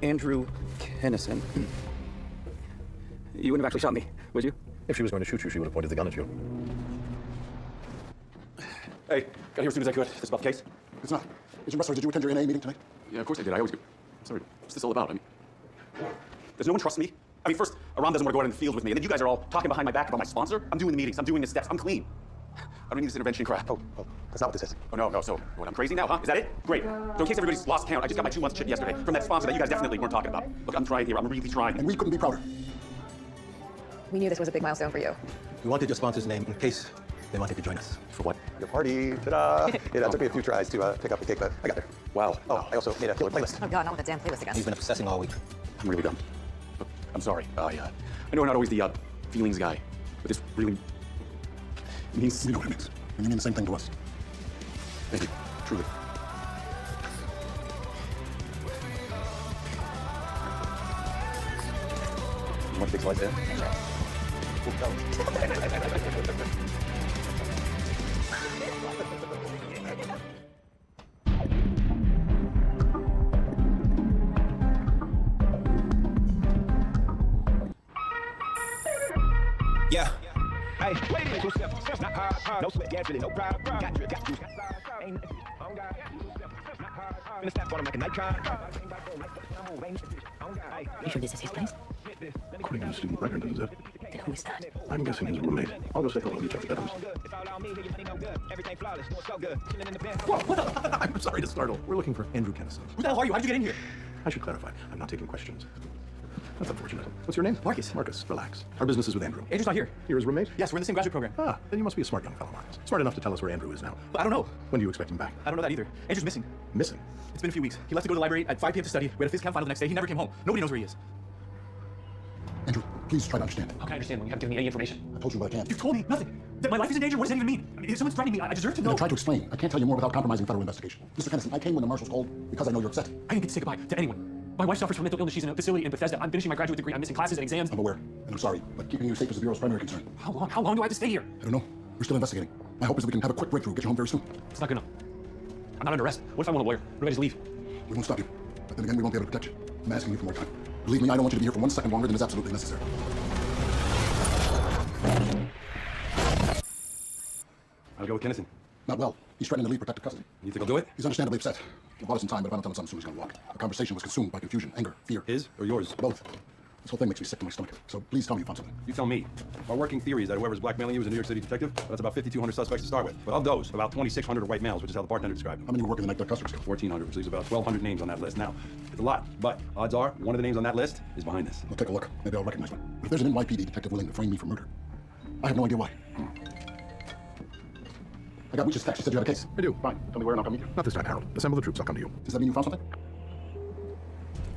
Andrew Kennison. You wouldn't have actually shot me, would you? If she was going to shoot you, she would have pointed the gun at you. Hey, got here as soon as I could. This about the case? It's not. Agent Ressler, did you attend your NA meeting tonight? Yeah, of course I did. I always do. Sorry, what's this all about? I mean, does no one trust me? I mean, first, Aram doesn't want to go out in the field with me, and then you guys are all talking behind my back about my sponsor. I'm doing the meetings. I'm doing the steps. I'm clean. I don't need this intervention crap. Oh, that's not what this is. Oh, no. So, what, I'm crazy now, huh? Is that it? Great. So in case everybody's lost count, I just got my 2 months shit yesterday from that sponsor that you guys definitely weren't talking about. Look, I'm trying here. I'm really trying. And we couldn't be prouder. We knew this was a big milestone for you. We wanted your sponsor's name in case they wanted to join us. For what? Your party. Ta-da! It took me a few tries to pick up the cake, but I got there. Wow. Oh, I also made a killer playlist. Oh God, not with the damn playlist again. He's been obsessing all week. I'm really done. Look, I'm sorry. I know I'm not always the feelings guy, but this really means, you know what it means. And you mean the same thing to us. Thank you, truly. You want to take slides in? Yeah. Hey, wait a minute, it's not hard, no sweat, gas, really no problem. Got drip, got juice, got size. Ain't nothing, on God. It's not hard, finna snap on him like a nitron. You sure this is his place? According to the student record, this is it. Then who is that? I'm guessing his roommate. I'll go say hello and you check the bedrooms. Whoa, what the? I'm sorry to startle. We're looking for Andrew Kennison. Who the hell are you? How'd you get in here? I should clarify. I'm not taking questions. That's unfortunate. What's your name? Marcus. Marcus, relax. Our business is with Andrew. Andrew's not here. You're his roommate? Yes, we're in the same graduate program. Ah, then you must be a smart young fellow, Marcus. Smart enough to tell us where Andrew is now. But I don't know. When do you expect him back? I don't know that either. Andrew's missing. Missing? It's been a few weeks. He left to go to the library at 5 p.m. to study. We had a phys chem final the next day. He never came home. Nobody knows where he is. Andrew, please try to understand. How can I understand when you haven't given me any information? I told you what I can. You've told me nothing. That my life is in danger. What does that even mean? I mean, if someone's threatening me, I deserve to know. I tried to explain. I can't tell you more without compromising federal investigation. Mr. Kennison, I came when the marshals called because I know you're upset. I didn't get to say goodbye to anyone. My wife suffers from mental illness. She's in a facility in Bethesda. I'm finishing my graduate degree. I'm missing classes and exams. I'm aware, and I'm sorry, but keeping you safe is the Bureau's primary concern. How long? How long do I have to stay here? I don't know. We're still investigating. My hope is that we can have a quick breakthrough, get you home very soon. It's not good enough. I'm not under arrest. What if I want a lawyer? What if I just leave? We won't stop you. But then again, we won't be able to protect you. I'm asking you for more time. Believe me, I don't want you to be here for 1 second longer than is absolutely necessary. I'll go with Kennison. Not well. He's threatening to leave protective custody. You think I'll do it? He's understandably upset. He bought us some time, but if I don't tell him something soon, he's gonna walk. The conversation was consumed by confusion, anger, fear. His or yours? Both. This whole thing makes me sick to my stomach. So please tell me you found something. You tell me. Our working theory is that whoever's blackmailing you is a New York City detective. That's about 5,200 suspects to start with. But of those, about 2,600 are white males, which is how the bartender described them. How many were working the night that customers killed? 1,400, which leaves about 1,200 names on that list. Now, it's a lot, but odds are one of the names on that list is behind this. I'll take a look. Maybe I'll recognize one. But if there's an NYPD detective willing to frame me for murder, I have no idea why. I got Weech's text. She said you had a case. I do. Fine. Tell me where and I'll come meet you. Not this time, Harold. Assemble the troops. I'll come to you. Does that mean you found something?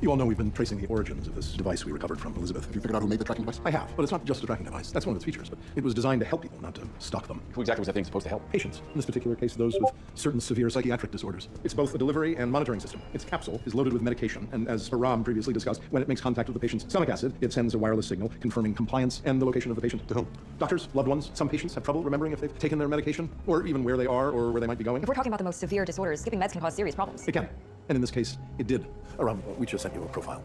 You all know we've been tracing the origins of this device we recovered from Elizabeth. Have you figured out who made the tracking device? I have, but it's not just a tracking device. That's one of its features, but it was designed to help people, not to stalk them. Who exactly was that thing supposed to help? Patients. In this particular case, those with certain severe psychiatric disorders. It's both a delivery and monitoring system. Its capsule is loaded with medication, and as Haram previously discussed, when it makes contact with the patient's stomach acid, it sends a wireless signal confirming compliance and the location of the patient. To whom? Doctors, loved ones. Some patients have trouble remembering if they've taken their medication, or even where they are, or where they might be going. If we're talking about the most severe disorders, skipping meds can cause serious problems. It can. And in this case, it did. Haram, we just sent you a profile.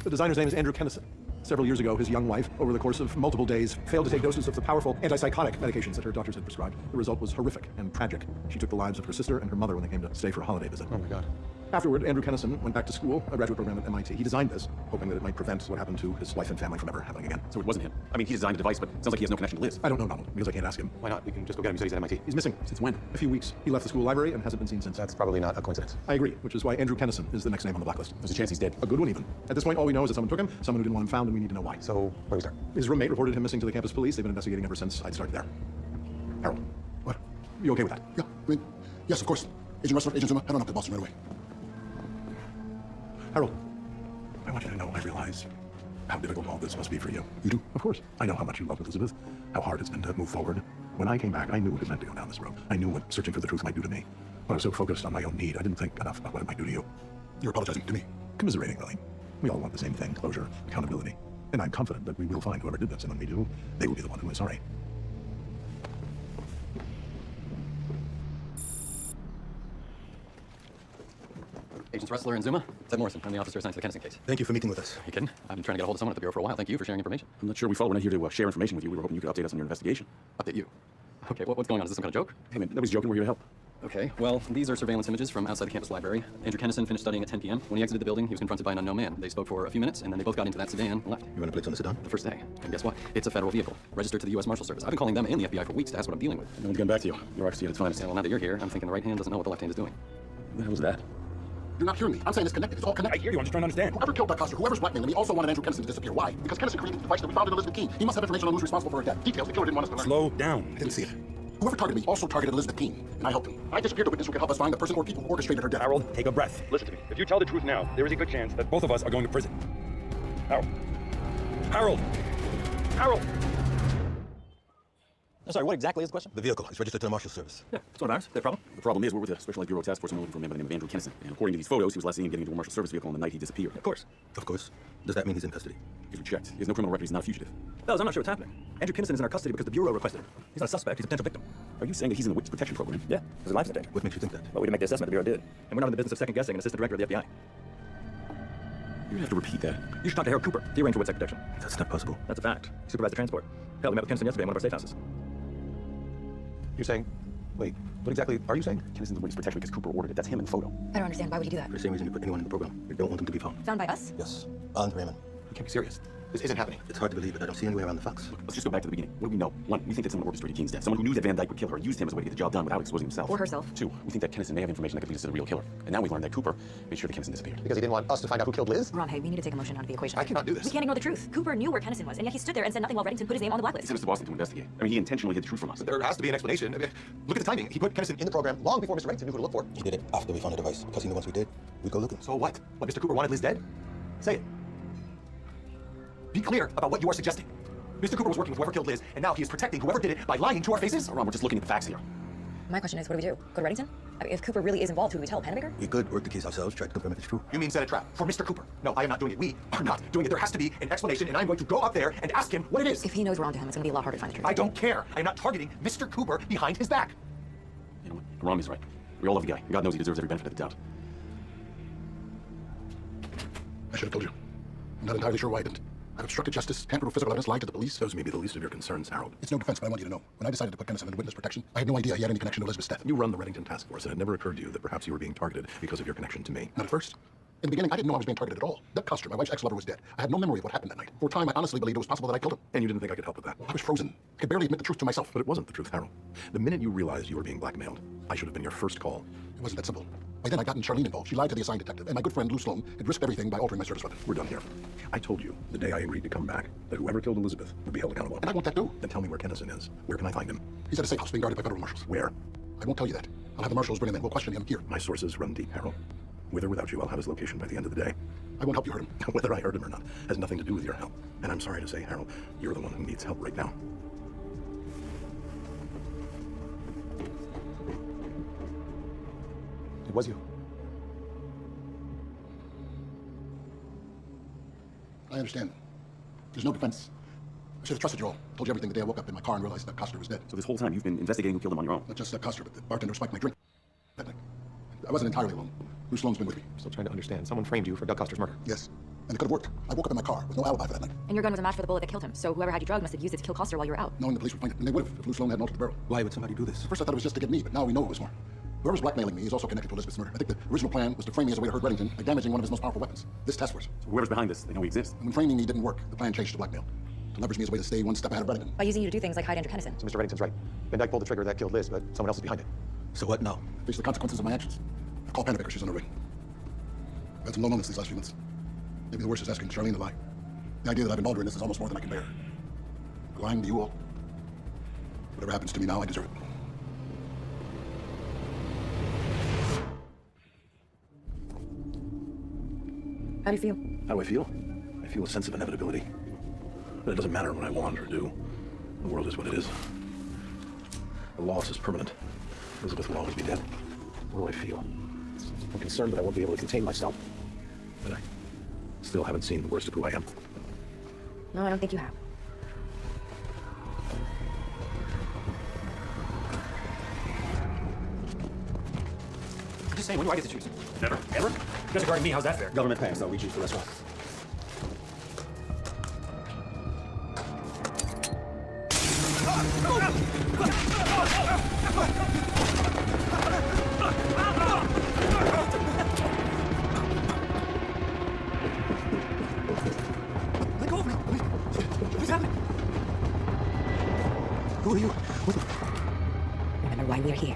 The designer's name is Andrew Kennison. Several years ago, his young wife, over the course of multiple days, failed to take doses of the powerful antipsychotic medications that her doctors had prescribed. The result was horrific and tragic. She took the lives of her sister and her mother when they came to stay for a holiday visit. Oh my God. Afterward, Andrew Kennison went back to school, a graduate program at MIT. He designed this, hoping that it might prevent what happened to his wife and family from ever happening again. So it wasn't him. I mean, he designed the device, but it sounds like he has no connection to Liz. I don't know, Donald, because I can't ask him. Why not? We can just go get him. You said he's at MIT. He's missing. Since when? A few weeks. He left the school library and hasn't been seen since. That's probably not a coincidence. I agree, which is why Andrew Kennison is the next name on the blacklist. There's a chance he's dead. A good one, even. At this point, all we know is that someone took him, someone who didn't want him found, and we need to know why. So, where do we start? His roommate reported him missing to the campus police. They've been investigating ever since I'd started there. Harold. What? You okay with that? Yeah, I mean, yes, of course. Agent Ressler, Agent Zuma, head on up to Boston right away. Harold, I want you to know I realize how difficult all this must be for you. You do? Of course. I know how much you love Elizabeth, how hard it's been to move forward. When I came back, I knew what it meant to go down this road. I knew what searching for the truth might do to me. But I was so focused on my own need, I didn't think enough about what it might do to you. You're apologizing to me. Commiserating, really. We all want the same thing, closure, accountability. And I'm confident that we will find whoever did this, and when we do, they will be the one who is sorry. Agents Ressler and Zuma. Ted Morrison. I'm the officer assigned to the Kennison case. Thank you for meeting with us. You kidding? I've been trying to get a hold of someone at the Bureau for a while. Thank you for sharing information. I'm not sure we followed. We're not here to share information with you. We were hoping you could update us on your investigation. Update you? Okay, what's going on? Is this some kind of joke? Hey man, nobody's joking. We're here to help. Okay, well, these are surveillance images from outside the campus library. Andrew Kennison finished studying at 10 p.m. When he exited the building, he was confronted by an unknown man. They spoke for a few minutes, and then they both got into that sedan and left. You want to place on the sedan? The first day. And guess what? It's a federal vehicle, registered to the U.S. Marshal Service. I've been calling them and the FBI for weeks to ask what I'm dealing with. No one's getting back to you. You're actually at its finest. Yeah, well, now that you're here, I'm thinking the right hand doesn't know what the left hand is doing. What the hell was that? You're not hearing me. I'm saying it's connected. It's all connected. I hear you. I'm just trying to understand. Whoever killed that Custer, whoever's blackmailing me, also wanted Andrew Kennison to disappear. Why? Because Kennison created the device that we found in Elizabeth Keene. He must have information on who's responsible for her death. Details the killer didn't want us to learn. Slow down. I didn't see it. Whoever targeted me also targeted Elizabeth Keene, and I helped him. I disappeared to witness who could help us find the person or people who orchestrated her death. Harold, take a breath. Listen to me. If you tell the truth now, there is a good chance that both of us are going to prison. Harold. Harold! Harold! I'm sorry, what exactly is the question? The vehicle is registered to the Marshal Service. Yeah, it's one of ours. That problem? The problem is we're with a Special Ed Bureau task force and we're looking for a man by the name of Andrew Kennison. And according to these photos, he was last seen getting into a Marshal Service vehicle on the night he disappeared. Of course. Of course. Does that mean he's in custody? He's checked. He has no criminal record. He's not a fugitive. Fellas, I'm not sure what's happening. Andrew Kinnison is in our custody because the Bureau requested him. He's not a suspect, he's a potential victim. Are you saying that he's in the Witness Protection Program? Yeah, his life's in danger. What makes you think that? Well, we didn't make the assessment the Bureau did. And we're not in the business of second-guessing an assistant director of the FBI. You have to repeat that. You should talk to Harold Cooper. He arranged for witsec protection. That's not possible. That's a fact. He supervised the transport. Hell, we met with Kinnison yesterday in one of our safe houses. You're saying... Wait, what exactly are you saying? Kinnison's in Witness Protection because Cooper ordered it. That's him in the photo. I don't understand. Why would you do that? For the same reason you put anyone in the program. You don't want them to be found. Found by us? Yes. And Raymond. You can't be serious. This isn't happening. It's hard to believe, but I don't see any way around the facts. Look, let's just go back to the beginning. What do we know? One, we think that someone orchestrated Keene's death. Someone who knew that Van Dyke would kill her, used him as a way to get the job done without exposing himself. Or herself. Two, we think that Kennison may have information that could lead us to the real killer. And now we've learned that Cooper made sure that Kennison disappeared. Because he didn't want us to find out who killed Liz? Ron, hey, we need to take emotion out of the equation. I cannot do this. We can't ignore the truth. Cooper knew where Kennison was, and yet he stood there and said nothing while Reddington put his name on the He blacklist. sent us to Boston to investigate. I mean, he intentionally hid the truth from us. But there has to be an explanation. I mean, look at the timing. He put Kennison in the program long before Mr. Reddington knew who to look for. He did it after we found the device, because he knew once we did, we'd go looking. So what? What, Mr. Cooper wanted Liz dead? Say it. Be clear about what you are suggesting. Mr. Cooper was working with whoever killed Liz, and now he is protecting whoever did it by lying to our faces? Ron, we're just looking at the facts here. My question is, what do we do? Go to Reddington? I mean, if Cooper really is involved, who do we tell? Panabaker? We could work the case ourselves, try to confirm if it's true. You mean set a trap for Mr. Cooper? No, I am not doing it. We are not doing it. There has to be an explanation, and I'm going to go up there and ask him what it is. If he knows we're onto him, it's going to be a lot harder to find the truth. I don't care. I am not targeting Mr. Cooper behind his back. You know what? Ron is right. We all love the guy. God knows he deserves every benefit of the doubt. I should have told you. I'm not entirely sure why I didn't. I've obstructed justice, tampered with physical evidence, lied to the police. Those may be the least of your concerns, Harold. It's no defense, but I want you to know. When I decided to put Kennison in witness protection, I had no idea he had any connection to Elizabeth's death. You run the Reddington Task Force, and it never occurred to you that perhaps you were being targeted because of your connection to me. Not at first. In the beginning, I didn't know I was being targeted at all. That Custer, my wife's ex-lover, was dead. I had no memory of what happened that night. For a time, I honestly believed it was possible that I killed him. And you didn't think I could help with that? I was frozen. I could barely admit the truth to myself. But it wasn't the truth, Harold. The minute you realized you were being blackmailed, I should have been your first call. It wasn't that simple. By then, I'd gotten Charlene involved. She lied to the assigned detective, and my good friend Lou Sloan had risked everything by altering my service weapon. We're done here. I told you, the day I agreed to come back, that whoever killed Elizabeth would be held accountable. And I want that too. Then tell me where Kennison is. Where can I find him? He's at a safe house being guarded by federal marshals. Where? I won't tell you that. I'll have the marshals bring him in. We'll question him here. My sources run deep, Harold. With or without you, I'll have his location by the end of the day. I won't help you hurt him. Whether I hurt him or not has nothing to do with your help. And I'm sorry to say, Harold, you're the one who needs help right now. It was you. I understand. There's no defense. I should have trusted you all. Told you everything the day I woke up in my car and realized that Coster was dead. So this whole time you've been investigating who killed him on your own? Not just Coster, but the bartender spiked my drink that night. I wasn't entirely alone. Lou Sloan's been with me. Still trying to understand. Someone framed you for Doug Coster's murder. Yes. And it could have worked. I woke up in my car with no alibi for that night. And your gun was a match for the bullet that killed him, so whoever had you drugged must have used it to kill Coster while you were out. Knowing the police would find it, and they would have if Lou Sloan hadn't altered the barrel. Why would somebody do this? At first I thought it was just to get me, but now we know it was more. Whoever's blackmailing me is also connected to Elizabeth's murder. I think the original plan was to frame me as a way to hurt Reddington by damaging one of his most powerful weapons, this task force. So whoever's behind this, they know we exist. And when framing me didn't work, the plan changed to blackmail. To leverage me as a way to stay one step ahead of Reddington. By using you to do things like hide Andrew Kennison. So Mr. Reddington's right. Van Dyke pulled the trigger that killed Liz, but someone else is behind it. So what now? Face the consequences of my actions. I call Panabaker, she's on her way. I've had some low moments these last few months. Maybe the worst is asking Charlene to lie. The idea that I've been involved in this is almost more than I can bear. Lying to you all. Whatever happens to me now, I deserve it. How do you feel? How do I feel? I feel a sense of inevitability. But it doesn't matter what I want or do. The world is what it is. The loss is permanent. Elizabeth will always be dead. What do I feel? I'm concerned that I won't be able to contain myself. But I still haven't seen the worst of who I am. No, I don't think you have. I'm just saying, when do I get to choose? Never. Ever? You guys are guarding me, how's that fair? Government pays, though. We choose the restaurant. Let go of me! What's happening? Who are you? Remember why we're here.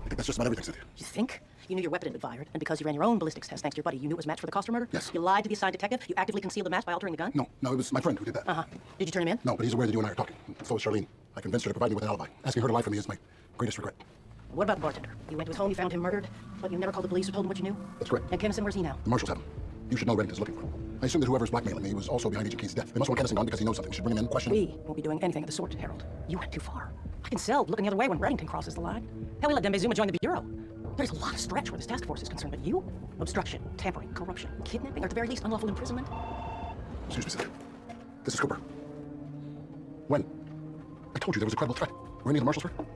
I think That's just about everything, Cynthia. You think? You knew your weapon had been fired, and because you ran your own ballistics test thanks to your buddy, you knew it was matched for the Coster murder? Yes. You lied to the assigned detective? You actively concealed the match by altering the gun? No, it was my friend who did that. Uh-huh. Did you turn him in? No, but he's aware that you and I are talking. So is Charlene. I convinced her to provide me with an alibi. Asking her to lie for me is my greatest regret. What about the bartender? You went to his home, you found him murdered, but you never called the police or told them what you knew? That's correct. And Kennison, where's he now? The marshals have him. You should know Reddington is looking for him. I assume that whoever's blackmailing me was also behind Agent Keen's death. They must want Kennison gone because he knows something. We should bring him in, question him. We won't be doing anything of the sort, Harold. You went too far. I can sell looking the other way when Reddington crosses the line. Hell, we let Dembe Zuma join the Bureau. There's a lot of stretch where this task force is concerned, but you? Obstruction, tampering, corruption, kidnapping, or at the very least, unlawful imprisonment. Excuse me, Cynthia. This is Cooper. When? I told you there was a credible threat. Were any of the marshals hurt?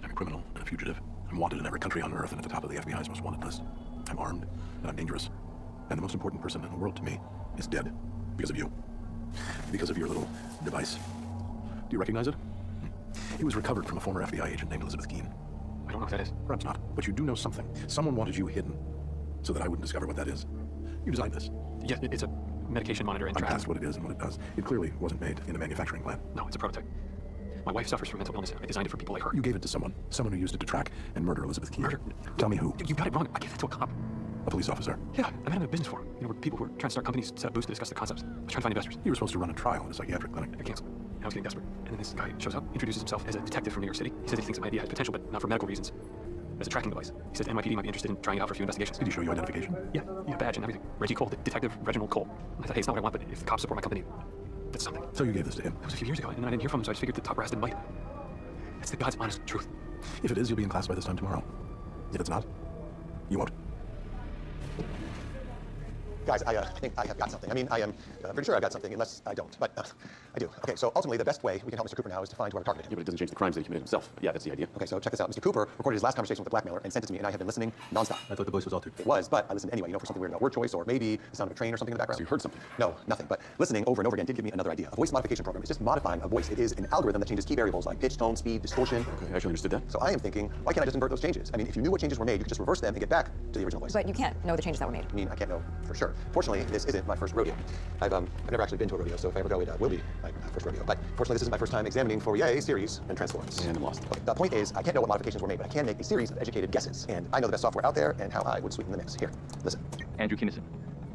I'm a criminal and a fugitive. I'm wanted in every country on Earth and at the top of the FBI's most wanted list. I'm armed and I'm dangerous. And the most important person in the world to me is dead. Because of you. Because of your little device. Do you recognize it? It was recovered from a former FBI agent named Elizabeth Keene. I don't know what that is. Perhaps not, but you do know something. Someone wanted you hidden so that I wouldn't discover what that is. You designed this. Yes, it's a medication monitor and I'm tracking. past what it is and what it does. It clearly wasn't made in a manufacturing plant. No, it's a prototype. My wife suffers from mental illness. I designed it for people like her. You gave it to someone who used it to track and murder Elizabeth Keene. Murder? Tell me who. You got it wrong. I gave it to a cop. A police officer. Yeah, I met him at a business forum. You know, where people who are trying to start companies set up booths to discuss the concepts. I was trying to find investors. You were supposed to run a trial in a psychiatric clinic. I canceled. And I was getting desperate. And then this guy shows up, introduces himself as a detective from New York City. He says he thinks that my idea has potential, but not for medical reasons. As a tracking device. He says NYPD might be interested in trying it out for a few investigations. Did he show you identification? Yeah, badge and everything. Reggie Cole, Detective Reginald Cole. I thought, hey, it's not what I want, but if the cops support my company, that's something. So you gave this to him? That was a few years ago, and I didn't hear from him, so I just figured the top brass didn't bite. That's the God's honest truth. If it is, you'll be in class by this time tomorrow. If it's not, you won't. Guys, I think I have got something. I mean, I am pretty sure I've got something, unless I don't. But I do. Okay, so ultimately, the best way we can help Mr. Cooper now is to find whoever targeted him. Yeah, but it doesn't change the crimes that he committed himself. Yeah, that's the idea. Okay, so check this out. Mr. Cooper recorded his last conversation with the blackmailer and sent it to me, and I have been listening nonstop. I thought the voice was altered. It was, but I listened anyway, you know, for something weird about word choice, or maybe the sound of a train or something in the background. So you heard something? No, nothing. But listening over and over again did give me another idea. A voice modification program is just modifying a voice. It is an algorithm that changes key variables like pitch, tone, speed, distortion. Okay, I actually understood that. So I am thinking, why can't I just invert those changes? I mean, if you knew what changes were made, you could just reverse them and get back to the original voice. But you can't know the changes that were made. I mean, I can't know for sure. Fortunately, this isn't my first rodeo. I've never actually been to a rodeo, so if I ever go, it will be my first rodeo. But fortunately, this isn't my first time examining Fourier series and transforms. And I'm lost. Okay, the point is, I can't know what modifications were made, but I can make a series of educated guesses. And I know the best software out there and how I would sweeten the mix. Here, listen. Andrew Kennison.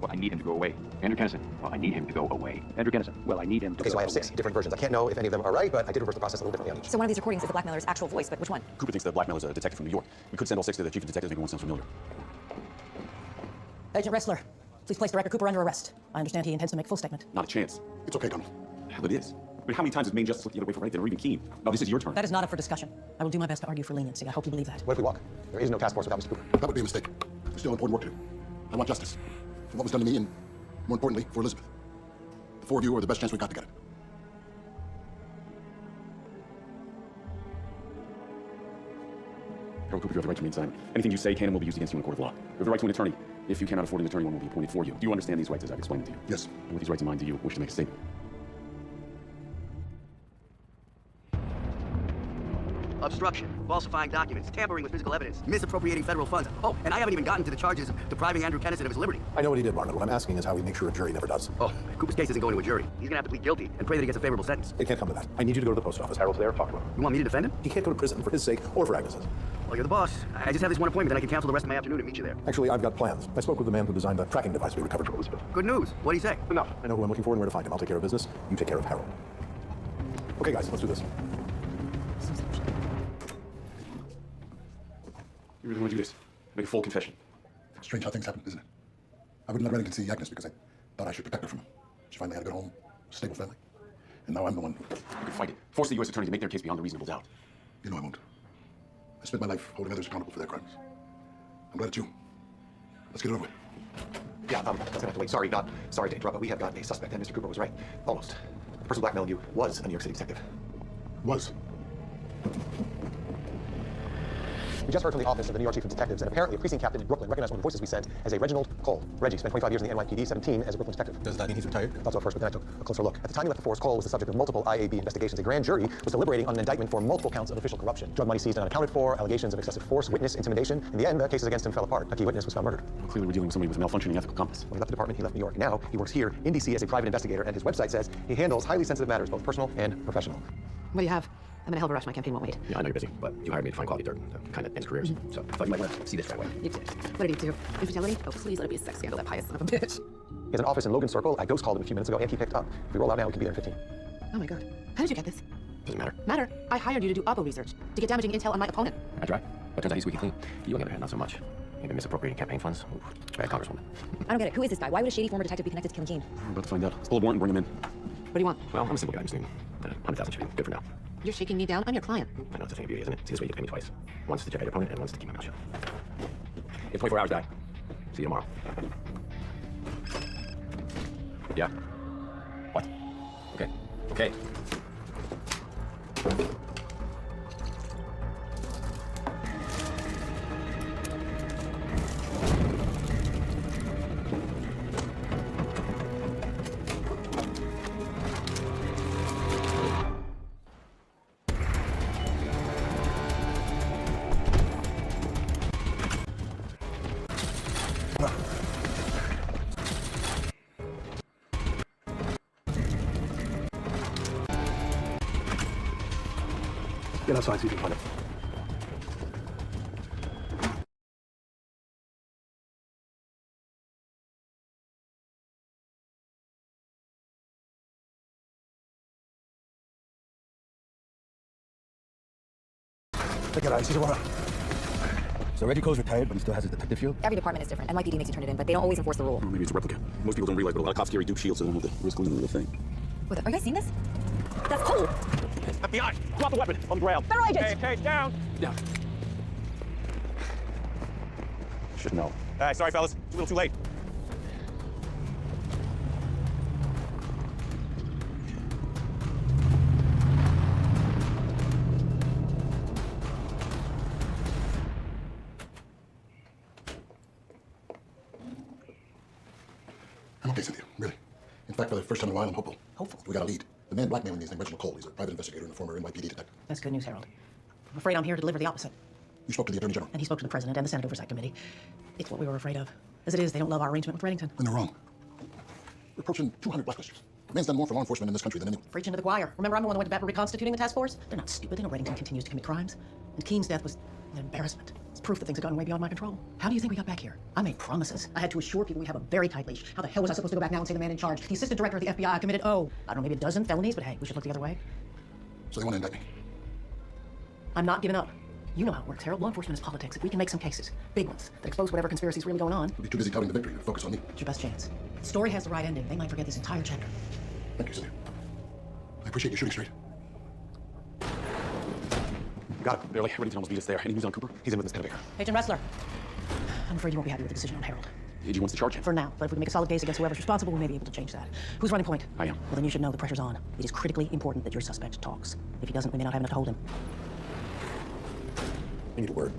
Well, I need him to go away. Andrew Kennison. Well, I need him to go away. Andrew Kennison. Well, I need him to Okay, go so I have away. 6 different versions. I can't know if any of them are right, but I did reverse the process a little differently on each. So one of these recordings is the blackmailer's actual voice, but which one? Cooper thinks the blackmailer is a detective from New York. We could send all 6 to the chief of detectives. Maybe one sounds familiar. Agent Ressler, please place Director Cooper under arrest. I understand he intends to make full statement. Not a chance. It's okay, Donald. Hell, it is. I mean, how many times has Maine Justice looked the other way for anything, or even Keene? Now, this is your turn. That is not up for discussion. I will do my best to argue for leniency. I hope you believe that. What if we walk? There is no task force without Mr. Cooper. That would be a mistake. There's still important work to do. I want justice. For what was done to me, and more importantly, for Elizabeth. The 4 of you are the best chance we've got to get it. Harold Cooper, you have the right to remain silent. Anything you say can and will be used against you in a court of law. You have the right to an attorney. If you cannot afford an attorney, one will be appointed for you. Do you understand these rights as I've explained them to you? Yes. And with these rights in mind, do you wish to make a statement? Obstruction, falsifying documents, tampering with physical evidence, misappropriating federal funds. Oh, and I haven't even gotten to the charges of depriving Andrew Kennison of his liberty. I know what he did, Margaret. What I'm asking is how we make sure a jury never does. Oh, Cooper's case isn't going to a jury. He's gonna have to plead guilty and pray that he gets a favorable sentence. It can't come to that. I need you to go to the post office. Harold's there. Talk to him. You want me to defend him? He can't go to prison for his sake or for Agnes's. Well, you're the boss. I just have this one appointment, then I can cancel the rest of my afternoon and meet you there. Actually, I've got plans. I spoke with the man who designed the tracking device we recovered from Elizabeth. Good news. What do you say? Enough. I know who I'm looking for and where to find him. I'll take care of business. You take care of Harold. Okay, guys, let's do this. You really want to do this? Make a full confession. Strange how things happen, isn't it? I wouldn't let Reddington see Agnes because I thought I should protect her from him. She finally had a good home, stable family. And now I'm the one. You can fight it. Force the U.S. attorney to make their case beyond a reasonable doubt. You know I won't. I spent my life holding others accountable for their crimes. I'm glad it's you. Let's get it over with. Yeah, that's gonna have to wait. Sorry to interrupt, but we have got a suspect, and Mr. Cooper was right. Almost. The person blackmailing you was a New York City detective. Was. We just heard from the office of the New York Chief of Detectives, and apparently a precinct captain in Brooklyn recognized one of the voices we sent as a Reginald Cole. Reggie spent 25 years in the NYPD, 17 as a Brooklyn detective. Does that mean he's retired? Thought so at first, but then I took a closer look. At the time he left the force, Cole was the subject of multiple IAB investigations. A grand jury was deliberating on an indictment for multiple counts of official corruption. Drug money seized and unaccounted for, allegations of excessive force, witness intimidation. In the end, the cases against him fell apart. A key witness was found murdered. Well, clearly we're dealing with somebody with a malfunctioning ethical compass. When he left the department, he left New York. Now he works here in DC as a private investigator, and his website says he handles highly sensitive matters, both personal and professional. What do you have? I'm in a hell of a rush. My campaign won't wait. Yeah, I know you're busy, but you hired me to find quality dirt. That kind of ends careers. So I thought you might want to see this that way. You did. What did he do? Infidelity? Oh, please let it be a sex scandal, that pious son of a bitch. He has an office in Logan Circle. I ghost called him a few minutes ago, and he picked up. If we roll out now, we could be there in 15. Oh my god. How did you get this? Doesn't matter. Matter? I hired you to do oppo research, to get damaging intel on my opponent. I tried. But turns out he's squeaky clean. You, on the other hand, not so much. You've been misappropriating campaign funds. Oof, bad congresswoman. I don't get it. Who is this guy? Why would a shady former detective be connected to Killing Keane? I'm about to find out. Let's pull a warrant and bring him in. What do you want? Well, I'm a simple guy. I'm just thinking 100,000 should be good for now. You're shaking me down. I'm your client. I know it's a thing of beauty, isn't it? See, this way you get to pay me twice. Once to check out your opponent and once to keep my mouth shut. You have 24 hours, guy. See you tomorrow. Yeah. What? Okay. Okay. Get outside, see if you can find it. Take it out, Caesar. So Reggie Cole's retired, but he still has his detective shield? Every department is different. NYPD makes you turn it in, but they don't always enforce the rule. Well, maybe it's a replica. Most people don't realize, but a lot of cops carry Duke shields, so they don't have the risk of losing the real thing. What the, are you guys seeing this? That's Cole! FBI! Drop the weapon on the ground. Federal agents! Okay, down. Yeah. Should know. All right, sorry, fellas. It's a little too late. I'm okay, Cynthia, really. In fact, for the first time in a while, I'm hopeful. Hopeful? We got a lead. The man blackmailing me is named Reginald Cole. He's a private investigator and a former NYPD detective. That's good news, Harold. I'm afraid I'm here to deliver the opposite. You spoke to the Attorney General. And he spoke to the President and the Senate Oversight Committee. It's what we were afraid of. As it is, they don't love our arrangement with Reddington. Then they're wrong. We're approaching 200 blacklisters. The man's done more for law enforcement in this country than anyone. Preaching to the choir. Remember, I'm the one that went to bat for reconstituting the task force? They're not stupid. They know Reddington continues to commit crimes. And Keene's death was an embarrassment. It's proof that things have gotten way beyond my control. How do you think we got back here? I made promises. I had to assure people we have a very tight leash. How the hell was I supposed to go back now and say the man in charge, the assistant director of the FBI, committed, I don't know, maybe a dozen felonies, but hey, we should look the other way. So they want to indict me. I'm not giving up. You know how it works, Harold. Law enforcement is politics. If we can make some cases, big ones, that expose whatever conspiracy is really going on, We'll be too busy touting the victory to focus on me. it's your best chance. The story has the right ending. They might forget this entire chapter. Thank you, Cynthia. I appreciate you shooting straight. Got it. Barely. Reddington almost beat us there. Any news on Cooper? He's in with Miss Pennebaker. Agent Wrestler, I'm afraid you won't be happy with the decision on Harold. AG wants to charge him. For now, but if we can make a solid case against whoever's responsible, we may be able to change that. Who's running point? I am. Well, then you should know the pressure's on. It is critically important that your suspect talks. If he doesn't, we may not have enough to hold him. I need a word.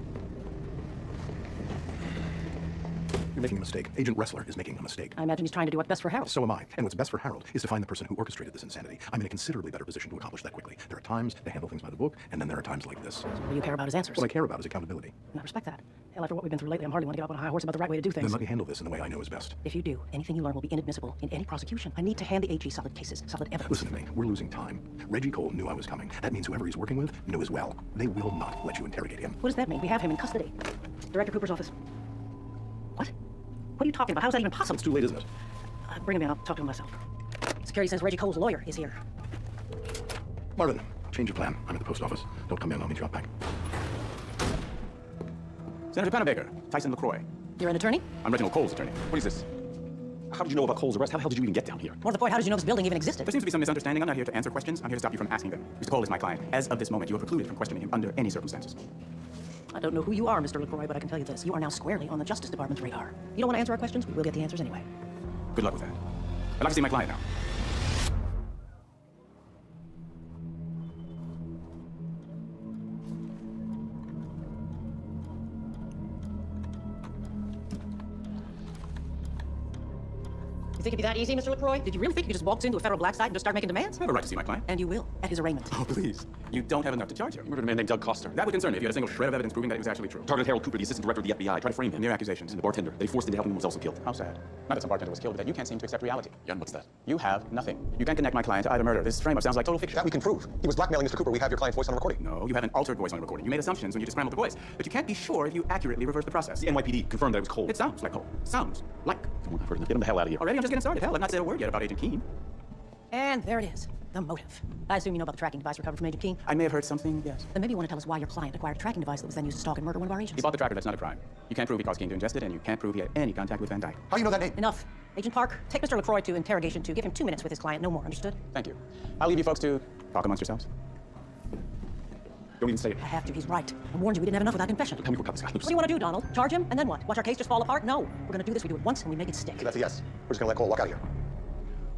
You're making a mistake. Agent Wrestler is making a mistake. I imagine he's trying to do what's best for Harold. So am I. And what's best for Harold is to find the person who orchestrated this insanity. I'm in a considerably better position to accomplish that quickly. There are times to handle things by the book, and then there are times like this. What do you care about his answers? What I care about is accountability. And I respect that. Hell, after what we've been through lately, I'm hardly want to get up on a high horse about the right way to do Then things. let me handle this in the way I know is best. If you do, anything you learn will be inadmissible in any prosecution. I need to hand the AG solid cases, solid evidence. Listen to me. We're losing time. Reggie Cole knew I was coming. That means whoever he's working with knew as well. They will not let you interrogate him. What does that mean? We have him in custody. Director Cooper's office. What? What are you talking about? How's that even possible? It's too late, isn't it? Bring him in. I'll talk to him myself. Security says Reggie Cole's lawyer is here. Marvin, change of plan. I'm at the post office. Don't come in. I'll meet you out back. Senator Pennebaker, Tyson LaCroix. You're an attorney? I'm Reginald Cole's attorney. What is this? How did you know about Cole's arrest? How the hell did you even get down here? More to the point, how did you know this building even existed? There seems to be some misunderstanding. I'm not here to answer questions. I'm here to stop you from asking them. Mr. Cole is my client. As of this moment, you are precluded from questioning him under any circumstances. I don't know who you are, Mr. LaCroix, but I can tell you this. You are now squarely on the Justice Department's radar. You don't want to answer our questions? We'll get the answers anyway. Good luck with that. I'd like to see my client now. think it'd be that easy, Mr. LaCroix? Did you really think you could just walk into a federal black site and just start making demands? I have a right to see my client. And you will, at his arraignment. Oh, please. You don't have enough to charge her. You murdered a man named Doug Coster. That would concern me if you had a single shred of evidence proving that it was actually true. Targeted Harold Cooper, the assistant director of the FBI. Tried to frame him. Mere accusations. And the bartender that he forced into helping him was also killed. How sad. Not that some bartender was killed, but that you can't seem to accept reality. Jan, what's that? You have nothing. You can't connect my client to either murder. This frame-up sounds like total fiction. That we can prove. He was blackmailing Mr. Cooper. We have your client's voice on a recording. No, you have an altered voice on a recording. You made assumptions when you just scrambled the voice. But you can't be sure if you accurately reverse the process. The NYPD confirmed that it was Cole. It sounds like Cole. Sounds like. Come on, I've heard enough. Get him the hell out of here. Already, I'm just getting started. Hell, I've not said a word yet about Agent Keene. And there it is, the motive. I assume you know about the tracking device recovered from Agent Keene? I may have heard something, yes. Then maybe you want to tell us why your client acquired a tracking device that was then used to stalk and murder one of our agents. He bought the tracker, that's not a crime. You can't prove he caused Keene to ingest it, and you can't prove he had any contact with Van Dyke. How do you know that name? Enough. Agent Park, take Mr. LaCroix to interrogation 2. Give him 2 minutes with his client, no more, understood? Thank you. I'll leave you folks to talk amongst yourselves. Don't even say it. I have to, he's right. I warned you we didn't have enough of that confession. Tell me what got this guy loose. What do you want to do, Donald? Charge him, and then what? Watch our case just fall apart? No. We're gonna do this, we do it once, and we make it stick. So that's a yes. We're just gonna let Cole walk out of here.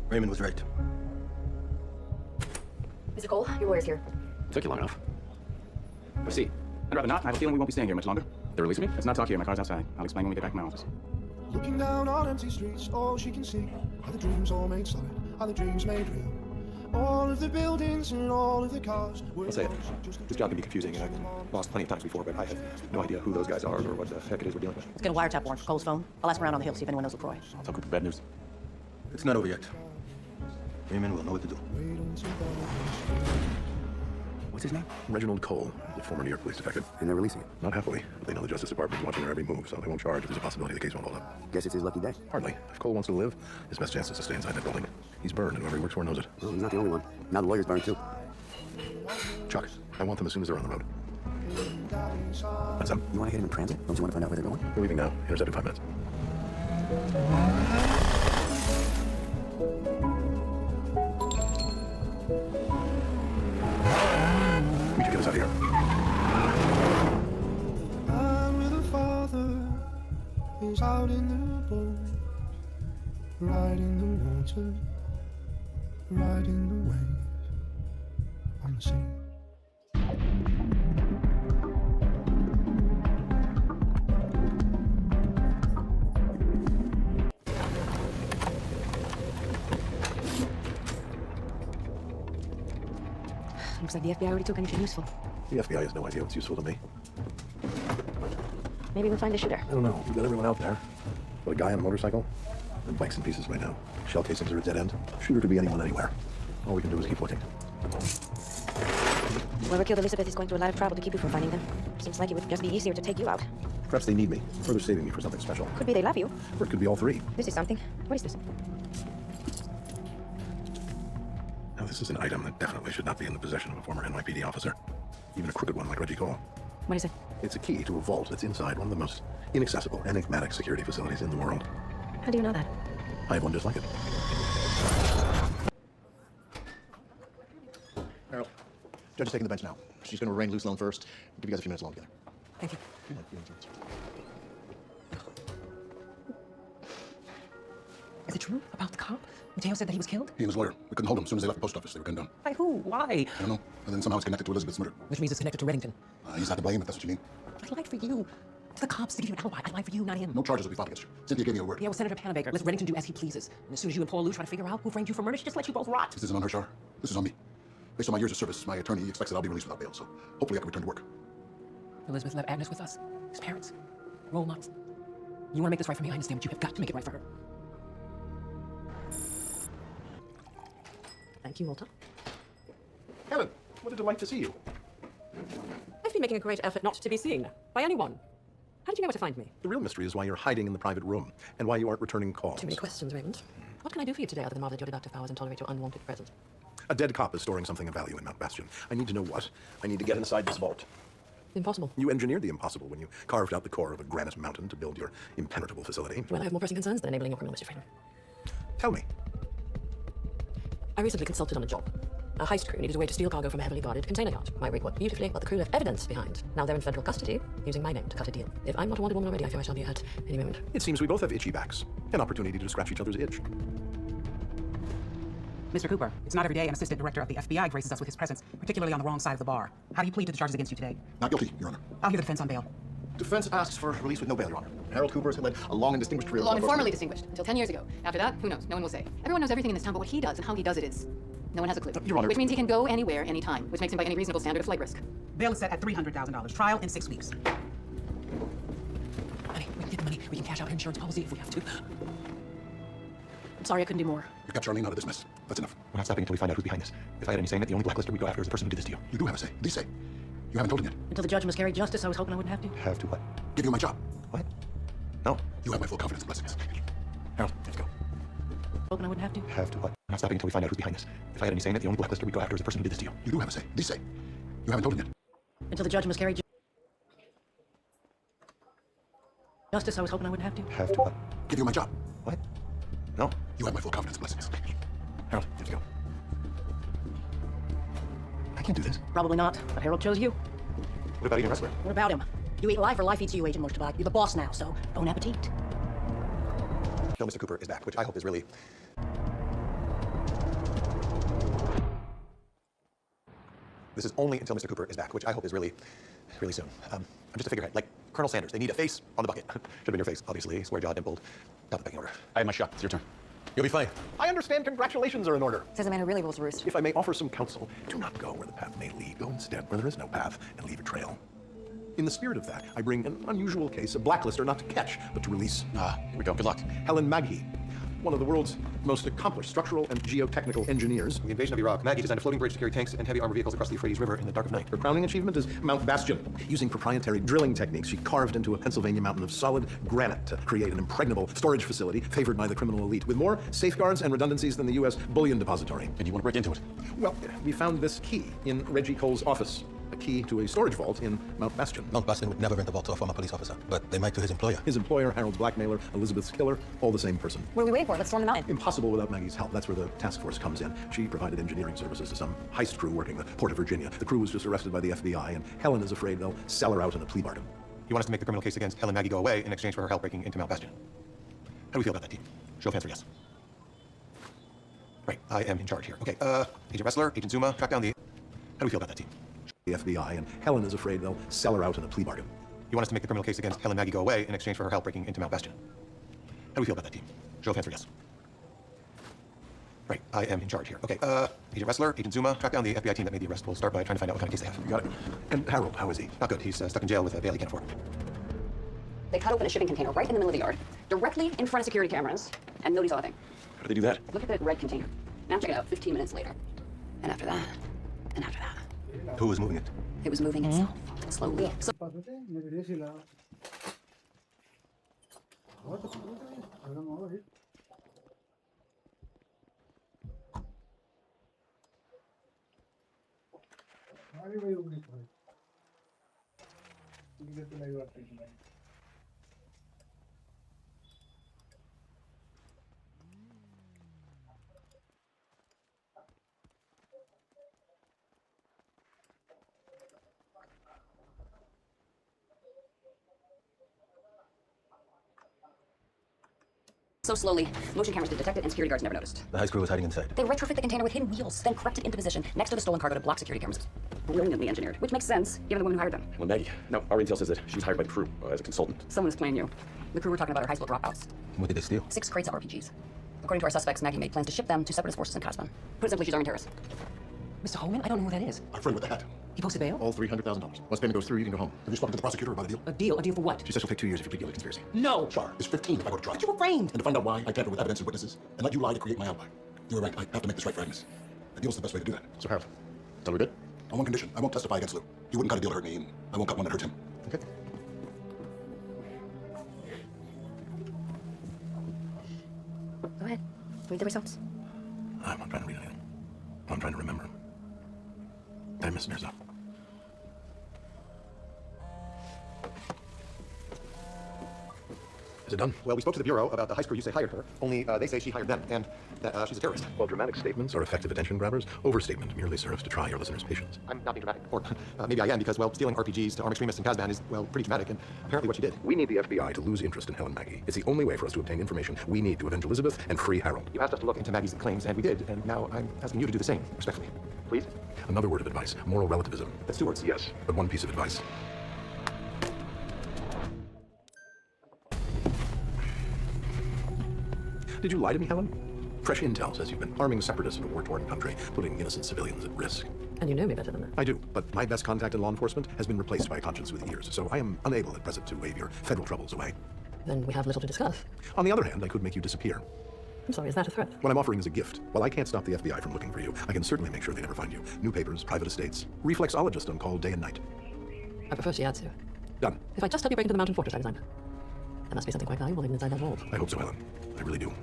Raymond was right. Mr. Cole, your lawyer's here. It took you long enough. But see, I'd rather not. I have a feeling we won't be staying here much longer. They're releasing me? Let's not talk here. My car's outside. I'll explain when we get back to my office. Looking down on empty streets, all she can see are the dreams all made solid, are the dreams made real. All of the buildings and all of the cars. I'll say it. This job can be confusing, and I've lost plenty of times before, but I have no idea who those guys are or what the heck it is we're dealing with. Let's get a wiretap warrant for Cole's phone. I'll ask around on the hill, see if anyone knows LaCroix. I'll tell Cooper bad news. It's not over yet. Raymond will know what to do. What's his name? Reginald Cole, the former New York police detective. And they're releasing it. Not happily. They know the Justice Department is watching their every move, so they won't charge if there's a possibility the case won't hold up. Guess it's his lucky day. Hardly. If Cole wants to live, his best chance is to stay inside that building. He's burned, and whoever he works for knows it. Well, he's not the only one. Now the lawyer's burned too. Chuck, I want them as soon as they're on the road. What's up? You want to hit him in transit? Don't you want to find out where they're going? We're leaving now. Intercept in 5 minutes. We should get us out of here. I'm with a father who's out in the boat, riding the water, riding the wave on the sea. Looks like the FBI already took anything useful. The FBI has no idea what's useful to me. Maybe we'll find the shooter. I don't know. We've got everyone out there. But a guy on a motorcycle? The bike's in pieces right now. Shell casings are at dead end. Shooter could be anyone, anywhere. All we can do is keep looking. Whoever killed Elizabeth is going through a lot of trouble to keep you from finding them. Seems like it would just be easier to take you out. Perhaps they need me, further saving me for something special. Could be they love you. Or it could be all three. This is something. What is this? Now, this is an item that definitely should not be in the possession of a former NYPD officer. Even a crooked one like Reggie Cole. What is it? It's a key to a vault that's inside one of the most inaccessible, enigmatic security facilities in the world. How do you know that? I have one just like it. Harold, judge is taking the bench now. She's going to arraign Lou Sloan first. I'll give you guys a few minutes alone together. Thank you. Is it true about the cop? Mateo said that he was killed? He and his lawyer. We couldn't hold him. As soon as they left the post office, they were gunned down. By who? Why? I don't know. And then somehow it's connected to Elizabeth's murder. Which means it's connected to Reddington. He's not to blame, if that's what you mean. I lied for you. To the cops to give you an alibi. I lied for you, not him. No charges will be filed against you. Cynthia gave me a word. Yeah, well, Senator Panabaker. Let Reddington do as he pleases. And as soon as you and Paul Lou try to figure out who framed you for murder, she just let you both rot. This isn't on her, Char. This is on me. Based on my years of service, my attorney expects that I'll be released without bail, so hopefully I can return to work. Elizabeth left Agnes with us. His parents. Role models. You want to make this right for me? I understand, but you have got to make it right for her. Thank you, Walter. Helen, what a delight to see you. I've been making a great effort not to be seen by anyone. How did you know where to find me? The real mystery is why you're hiding in the private room and why you aren't returning calls. Too many questions, Raymond. What can I do for you today other than marvel at your deductive powers and tolerate your unwanted presence? A dead cop is storing something of value in Mount Bastion. I need to know what. I need to get inside this vault. Impossible. You engineered the impossible when you carved out the core of a granite mountain to build your impenetrable facility. Well, I have more pressing concerns than enabling your criminal, Mr. Freeman. Tell me. I recently consulted on a job. A heist crew needed a way to steal cargo from a heavily guarded container yacht. My rig worked beautifully, but the crew left evidence behind. Now they're in federal custody, using my name to cut a deal. If I'm not a wanted woman already, I fear I shall be at any moment. It seems we both have itchy backs. An opportunity to scratch each other's itch. Mr. Cooper, it's not every day an assistant director of the FBI graces us with his presence, particularly on the wrong side of the bar. How do you plead to the charges against you today? Not guilty, Your Honor. I'll hear the defense on bail. Defense asks for release with no bail, Your Honor. Harold Cooper has led a long and distinguished career. Long and formally distinguished, until 10 years ago. After that, who knows? No one will say. Everyone knows everything in this town, but what he does and how he does it is... No one has a clue. Your Honor. Which means he can go anywhere, anytime, which makes him by any reasonable standard a flight risk. Bail is set at $300,000. Trial in 6 weeks. Honey, we can get the money. We can cash out her insurance policy if we have to. I'm sorry I couldn't do more. You kept Charlene out of this mess. That's enough. We're not stopping until we find out who's behind this. If I had any say in it, the only blacklister we'd go after is the person who did this to you. You do have a say. The say. You haven't told him yet. Until the judge miscarried justice, I was hoping I wouldn't have to. Have to what? Give you my job. What? No. You have my full confidence and blessings. Harold, let's go. Hoping I wouldn't have to. Have to what? We're not stopping until we find out who's behind this. If I had any say in it, the only blacklister we'd go after is the person who did this to you. You do have a say. The say. You haven't told him yet. Until the judge miscarried justice, I was hoping I wouldn't have to. Have to what? Give you my job. What? No. You have my full confidence and blessings. Harold, let's go. I can't do this. Probably not, but Harold chose you. What about eating wrestler? What about him? You eat life or life eats you, Agent Moshtabag. You're the boss now, so bon appetit. Till Mr. Cooper is back, which I hope is really... This is only until Mr. Cooper is back, which I hope is really, really soon. I'm just a figurehead, like Colonel Sanders. They need a face on the bucket. Should have been your face, obviously. Square jaw, dimpled. Not the pecking order. I have my shot. It's your turn. You'll be fine. I understand congratulations are in order. Says a man who really rules the roost. If I may offer some counsel, do not go where the path may lead. Go instead where there is no path and leave a trail. In the spirit of that, I bring an unusual case, a blacklister not to catch, but to release. Here we go. Good luck. Helen Maggie, one of the world's most accomplished structural and geotechnical engineers. The invasion of Iraq, Maggie designed a floating bridge to carry tanks and heavy armored vehicles across the Euphrates River in the dark of night. Her crowning achievement is Mount Bastion. Using proprietary drilling techniques, she carved into a Pennsylvania mountain of solid granite to create an impregnable storage facility favored by the criminal elite, with more safeguards and redundancies than the U.S. bullion depository. And you want to break into it? Well, we found this key in Reggie Cole's office. A key to a storage vault in Mount Bastion. Mount Bastion would never rent a vault to a former police officer, but they might to his employer. His employer, Harold's blackmailer, Elizabeth's killer, all the same person. What are we waiting for? Let's storm the mine. Impossible without Maggie's help. That's where the task force comes in. She provided engineering services to some heist crew working the Port of Virginia. The crew was just arrested by the FBI, and Helen is afraid they'll sell her out in a plea bargain. You want us to make the criminal case against Helen Maggie go away in exchange for her help breaking into Mount Bastion. How do we feel about that, team? Show of hands for yes. Right, I am in charge here. Okay, Agent Wrestler, Agent Zuma, track down the... How do we feel about that, team? The FBI, and Helen is afraid they'll sell her out in a plea bargain. You want us to make the criminal case against Helen Maggie go away in exchange for her help breaking into Mount Bastion. How do we feel about that, team? Show of hands for yes. Right, I am in charge here. Okay, Agent Wrestler, Agent Zuma, track down the FBI team that made the arrest. We'll start by trying to find out what kind of case they have. You got it. And Harold, how is he? Not good. He's stuck in jail with a bail he can't afford. They cut open a shipping container right in the middle of the yard, directly in front of security cameras, and nobody saw a thing. How did they do that? Look at the red container. Now check it out 15 minutes later. And after that, and after that. Who was moving it? It was moving itself, slowly. So slowly. Motion cameras did detect it, and security guards never noticed. The heist crew was hiding inside. They retrofit the container with hidden wheels, then crept it into position next to the stolen cargo to block security cameras. Brilliantly engineered, which makes sense, given the woman who hired them. Well, Maggie. No, our intel says that she's hired by the crew as a consultant. Someone is playing you. The crew were talking about her high school dropouts. What did they steal? 6 crates of RPGs. According to our suspects, Maggie made plans to ship them to separatist forces in Kasban. Put simply, she's armed terrorists. Mr. Holman? I don't know who that is. Our friend with the hat. He posted bail? All $300,000. Once payment goes through, you can go home. Have you spoken to the prosecutor about a deal? A deal? A deal for what? She says she'll take 2 years if you plead guilty to conspiracy. No! Char is 15 if I go to trial. But you were framed! And to find out why, I tampered with evidence and witnesses, and let you lie to create my alibi. You were right. I have to make this right for Agnes. A deal's the best way to do that. So Harold, tell we good? On one condition. I won't testify against Lou. He wouldn't cut a deal to hurt me, and I won't cut one that hurts him. Okay. Go ahead. Read the results. I'm not trying to read anything. I'm trying to remember. Did I miss Mirza? Is it done? Well, we spoke to the Bureau about the heist crew you say hired her, only they say she hired them, and that she's a terrorist. While dramatic statements are effective attention grabbers, overstatement merely serves to try your listeners' patience. I'm not being dramatic. Or maybe I am, because, well, stealing RPGs to armed extremists in Kasban is, well, pretty dramatic, and apparently what she did. We need the FBI to lose interest in Helen Maggie. It's the only way for us to obtain information we need to avenge Elizabeth and free Harold. You asked us to look into Maggie's claims, and we did, and now I'm asking you to do the same, respectfully. Please? Another word of advice, moral relativism. That's 2 words. Yes, but one piece of advice. Did you lie to me, Helen? Fresh intel says you've been arming separatists in a war-torn country, putting innocent civilians at risk. And you know me better than that. I do, but my best contact in law enforcement has been replaced by a conscience with years, so I am unable at present to wave your federal troubles away. Then we have little to discuss. On the other hand, I could make you disappear. I'm sorry, is that a threat? What I'm offering is a gift. While I can't stop the FBI from looking for you, I can certainly make sure they never find you. New papers, private estates, reflexologist on call day and night. I prefer Shiatsu. Done. If I just help you break into the mountain fortress I designed, there must be something quite valuable even inside that vault. I hope so, Helen. I really do.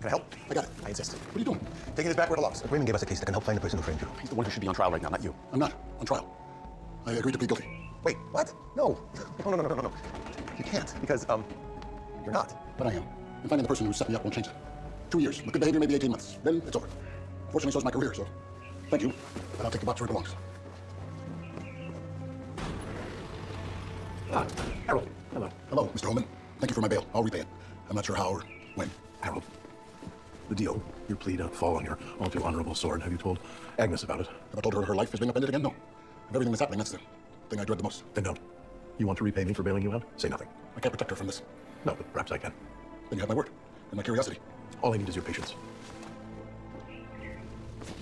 Can I help? I got it. I insist. What are you doing? Taking this back where it belongs. Raymond gave us a case that can help find the person who framed you. He's the one who should be on trial right now, not you. I'm not on trial. I agreed to plead guilty. Wait, what? No. No. You can't, because, you're not. But I am. And finding the person who set me up won't change that. 2 years. With good behavior, maybe 18 months. Then it's over. Fortunately, so is my career, so thank you. But I'll take the box where it belongs. Ah, Harold. Hello. Hello, Mr. Holman. Thank you for my bail. I'll repay it. I'm not sure how or when. Harold. The deal. Your plea to fall on your all too honorable sword. Have you told Agnes about it? Have I told her her life is being upended again? No. Of everything that's happening, that's the thing I dread the most. Then don't. You want to repay me for bailing you out? Say nothing. I can't protect her from this. No, but perhaps I can. Then you have my word. And my curiosity. All I need is your patience.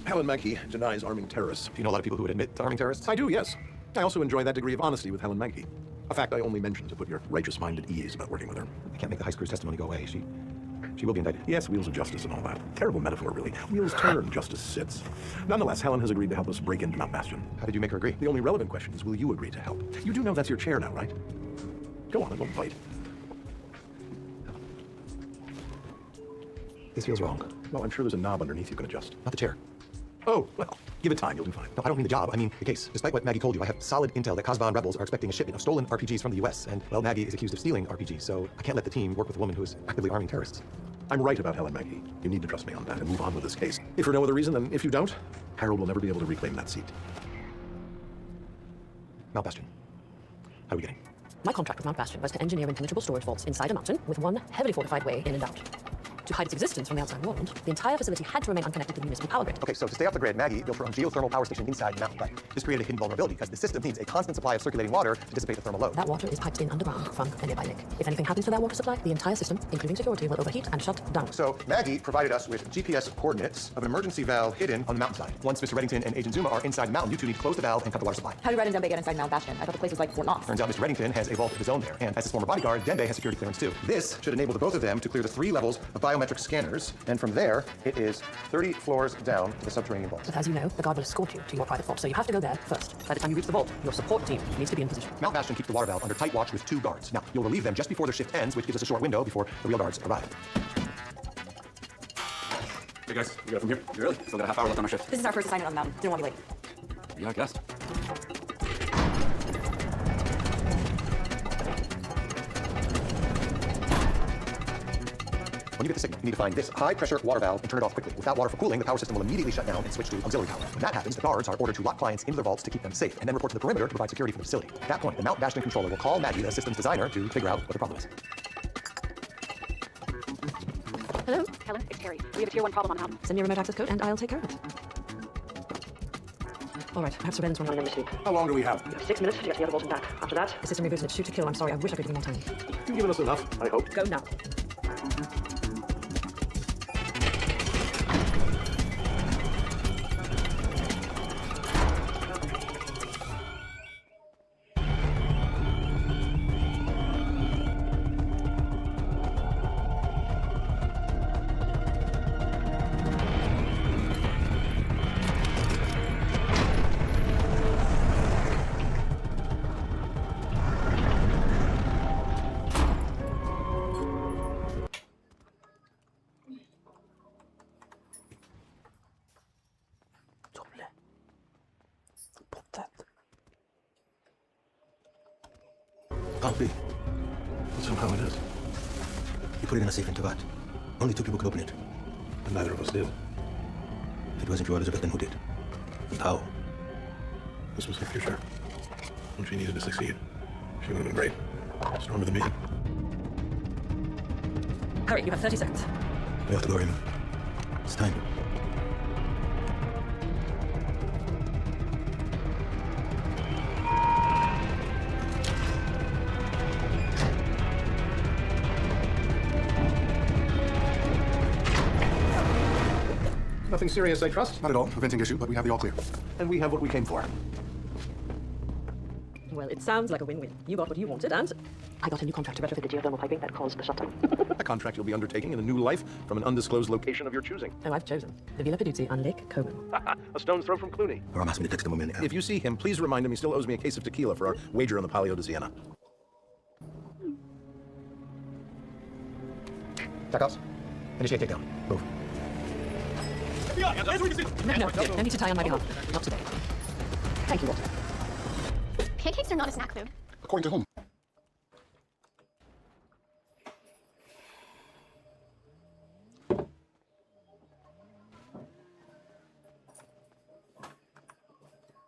Helen Mankey denies arming terrorists. Do you know a lot of people who would admit to arming terrorists? I do, yes. I also enjoy that degree of honesty with Helen Mankey. A fact I only mentioned to put your righteous mind at ease about working with her. I can't make the high screw's testimony go away. She will be indicted. Yes, wheels of justice and all that. Terrible metaphor, really. Wheels turn, justice sits. Nonetheless, Helen has agreed to help us break into Mount Bastion. How did you make her agree? The only relevant question is, will you agree to help? You do know that's your chair now, right? Go on, I won't fight. This feels wrong. Well, I'm sure there's a knob underneath you can adjust. Not the chair. Oh, well, give it time, you'll do fine. No, I don't mean the job, I mean the case. Despite what Maggie told you, I have solid intel that Kazban rebels are expecting a shipment of stolen RPGs from the US, and, well, Maggie is accused of stealing RPGs, so I can't let the team work with a woman who is actively arming terrorists. I'm right about Helen Mankey. You need to trust me on that and move on with this case. If for no other reason than if you don't, Harold will never be able to reclaim that seat. Mount Bastion. How are we getting? My contract with Mount Bastion was to engineer impenetrable storage vaults inside a mountain with one heavily fortified way in and out. To hide its existence from the outside world, the entire facility had to remain unconnected to the municipal power grid. Okay, so to stay off the grid, Maggie built her own geothermal power station inside the mountain. Right. This created a hidden vulnerability because the system needs a constant supply of circulating water to dissipate the thermal load. That water is piped in underground from a nearby lake. If anything happens to that water supply, the entire system, including security, will overheat and shut down. So Maggie provided us with GPS coordinates of an emergency valve hidden on the mountainside. Once Mr. Reddington and Agent Zuma are inside the mountain, you two need to close the valve and cut the water supply. How did Red and Dembe get inside Mount Bastion? I thought the place was like Fort Knox. Turns out Mr. Reddington has a vault of his own there, and as his former bodyguard, Dembe has security clearance too. This should enable the both of them to clear the 3 levels of biometric scanners, and from there, it is 30 floors down to the subterranean vault. But as you know, the guard will escort you to your private vault, so you have to go there first. By the time you reach the vault, your support team needs to be in position. Mount Bastion keeps the water valve under tight watch with 2 guards. Now, you'll relieve them just before their shift ends, which gives us a short window before the real guards arrive. Hey guys, we got it from here. Really? Still got a half hour left on our shift. This is our first assignment on the mountain. Didn't want to be late. Yeah, I guess. When you get the signal, you need to find this high-pressure water valve and turn it off quickly. Without water for cooling, the power system will immediately shut down and switch to auxiliary power. When that happens, the guards are ordered to lock clients into their vaults to keep them safe, and then report to the perimeter to provide security for the facility. At that point, the Mount Bastion controller will call Maggie, the systems designer, to figure out what the problem is. Hello? Helen, it's Carrie. We have a tier 1 problem on the mountain. Send me a remote access code and I'll take care of it. All right, I have surveillance running on this week. How long do we have? You have 6 minutes to get to the other vault and back. After that, the system reboots and it's shoot to kill. I'm sorry, I wish I could give you more time. You've given us enough, I hope. Go now. Can't be. But somehow it is. You put it in a safe in Tavat. Only 2 people could open it. And neither of us did. If it wasn't you, Elizabeth, then who did? And how? This was her future. When she needed to succeed, she would have been great. Storm of the meeting. Hurry, you have 30 seconds. We have to go, Raymond. It's time. Nothing serious, I trust? Not at all. A venting issue, but we have the all clear. And we have what we came for. Well, it sounds like a win-win. You got what you wanted, and I got a new contract to retrofit the geothermal piping that caused the shutdown. A contract you'll be undertaking in a new life from an undisclosed location of your choosing. Oh, I've chosen. The Villa Peduzzi on Lake Como. A stone's throw from Clooney. Or I'm asking me to text him a minute. If you see him, please remind him he still owes me a case of tequila for our wager on the Palio de Siena. Chekhovs, initiate takedown. Move. No need to tie on my behalf. Not today. Thank you, Walter. Pancakes are not a snack food. According to whom?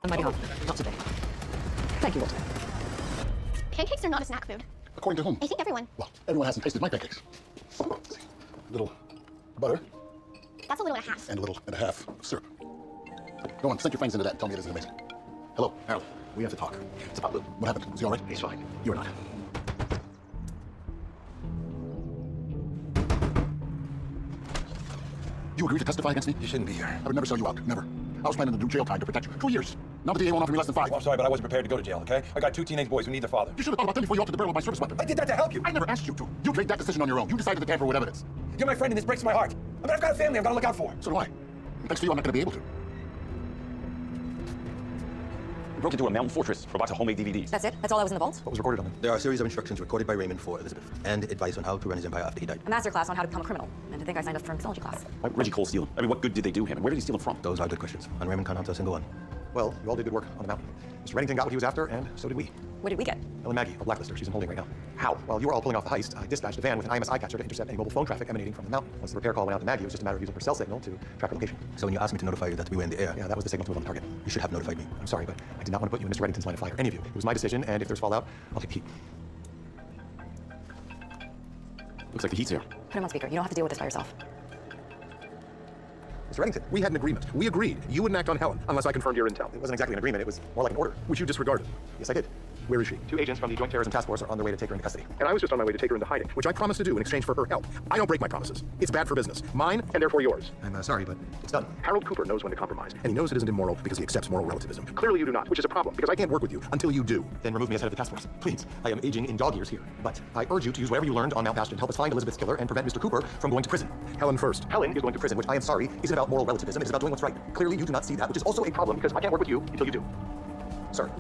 On my behalf. Not today. Thank you, Walter. Pancakes are not a snack food. According to whom? I think everyone. Well, everyone hasn't tasted my pancakes. A little butter That's a little and a half. and a little and a half of syrup. Go on, sink your fangs into that and tell me it isn't amazing. Hello, Harold. We have to talk. It's about Lou. What happened? Is he all right? He's fine. You're not. You agree to testify against me? You shouldn't be here. I would never sell you out. Never. I was planning to do jail time to protect you. 2 years. Now the DA won't offer me less than 5. Well, I'm sorry, but I wasn't prepared to go to jail, okay? I got 2 teenage boys who need their father. You should have thought about that before you altered the barrel of my service weapon. I did that to help you. I never asked you to. You made that decision on your own. You decided to tamper with evidence. You're my friend, and this breaks my heart. I mean, I've got a family I've got to look out for. So do I. And thanks to you, I'm not going to be able to. We broke into a mountain fortress for a box of homemade DVDs. That's it? That's all that was in the vault? What was recorded on them? There are a series of instructions recorded by Raymond for Elizabeth, and advice on how to run his empire after he died. A master class on how to become a criminal. And I think I signed up for a mixology class. Why would Reggie Cole steal him? I mean, what good did they do him? And where did he steal them from? Those are good questions, and Raymond can't answer a single one. Well, you all did good work on the mountain. Mr. Reddington got what he was after, and so did we. What did we get? Ellen Maggie, a blacklister. She's in holding right now. How? While you were all pulling off the heist, I dispatched a van with an IMS eye catcher to intercept any mobile phone traffic emanating from the mountain. Once the repair call went out to Maggie, it was just a matter of using her cell signal to track her location. So when you asked me to notify you that we were in the air... Yeah, that was the signal to move on the target. You should have notified me. I'm sorry, but I did not want to put you in Mr. Reddington's line of fire, any of you. It was my decision, and if there's fallout, I'll take the heat. Looks like the heat's here. Put him on speaker. You don't have to deal with this by yourself. Mr. Reddington, we had an agreement. We agreed. You wouldn't act on Helen unless I confirmed your intel. It wasn't exactly an agreement. It was more like an order. Which you disregarded. Yes, I did. Where is she? 2 agents from the Joint Terrorism Task Force are on their way to take her into custody. And I was just on my way to take her into hiding, which I promised to do in exchange for her help. I don't break my promises. It's bad for business. Mine, and therefore yours. I'm sorry, but it's done. Harold Cooper knows when to compromise, and he knows it isn't immoral because he accepts moral relativism. Clearly you do not, which is a problem, because I can't work with you until you do. Then remove me as head of the task force. Please. I am aging in dog years here. But I urge you to use whatever you learned on Mount Bastion to help us find Elizabeth's killer and prevent Mr. Cooper from going to prison. Helen first. Helen is going to prison, which I am sorry isn't about moral relativism. It is about doing what's right. Clearly you do not see that, which is also a problem because I can't work with you until you do. Sir.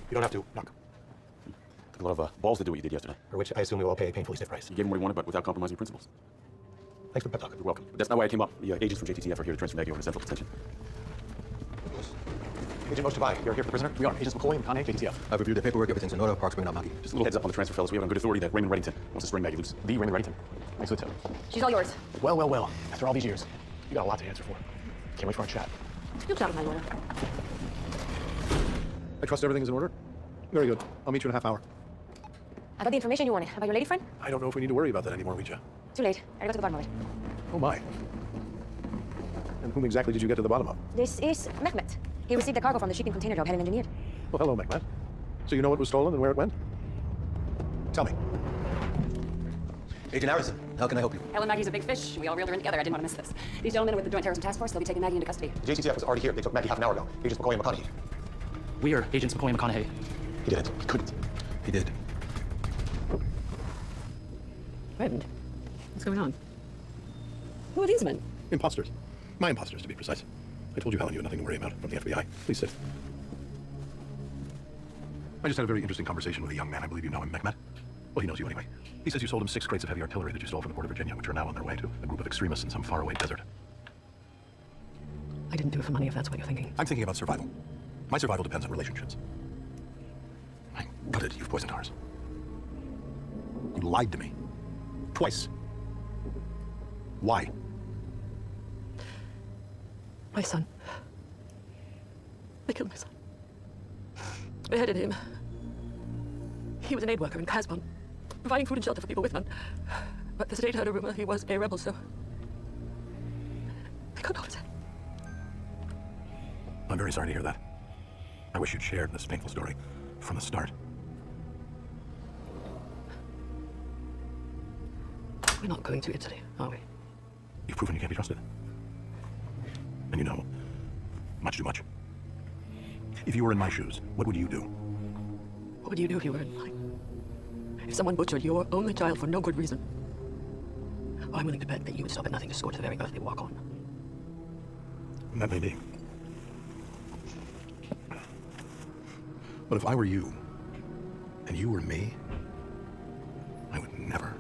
You don't have to knock. Took a lot of balls to do what you did yesterday. For which I assume we will all pay a painfully stiff price. You gave him what he wanted, but without compromising principles. Thanks for the pep talk. You're welcome. But that's not why I came up. The agents from JTTF are here to transfer Maggie over to central detention. Agent Moshabai, you're here for the prisoner? We are. Agents McCoy and McConaughey, JTTF. I've reviewed the paperwork, everything's in order. Park's bringing out Maggie. Just a little heads up on the transfer, fellas. We have on good authority that Raymond Reddington wants to spring Maggie loose. The Raymond Reddington. Thanks for the tip. She's all yours. Well, well, well. After all these years, you got a lot to answer for. Can't wait for our chat. You'll chat with my lawyer. I trust everything's in order? Very good. I'll meet you in a half hour. I got the information you wanted about your lady friend. I don't know if we need to worry about that anymore, Ouija. Too late. I gotta go to the bottom of it. Oh my. And whom exactly did you get to the bottom of? This is Mehmet. He received the cargo from the shipping container job Helen engineered. Well, hello, Mehmet. So you know what was stolen and where it went? Tell me. Agent Harrison, how can I help you? Helen Maggie's a big fish. We all reeled her in together. I didn't want to miss this. These gentlemen are with the Joint Terrorism Task Force. They'll be taking Maggie into custody. The JTTF was already here. They took Maggie half an hour ago. Agents McCoy and McConaughey. We are Agents McCoy and McConaughey. He didn't. He couldn't. He did. Raymond, what's going on? Who are these men? Imposters. My imposters, to be precise. I told you, Helen, you had nothing to worry about from the FBI. Please sit. I just had a very interesting conversation with a young man. I believe you know him, Mehmet. Well, he knows you anyway. He says you sold him 6 crates of heavy artillery that you stole from the port of Virginia, which are now on their way to a group of extremists in some faraway desert. I didn't do it for money, if that's what you're thinking. I'm thinking about survival. My survival depends on relationships. I gutted you've poisoned ours. You lied to me. Twice. Why? My son. They killed my son. Beheaded him. He was an aid worker in Casbon, providing food and shelter for people with none. But the state heard a rumor he was a rebel, so they cut off his head. I'm very sorry to hear that. I wish you'd shared this painful story from the start. We're not going to Italy, are we? You've proven you can't be trusted. And you know, much too much. If you were in my shoes, what would you do? What would you do if you were in mine? If someone butchered your only child for no good reason, I'm willing to bet that you would stop at nothing to scorch the very earth they walk on. That may be. But if I were you, and you were me, I would never,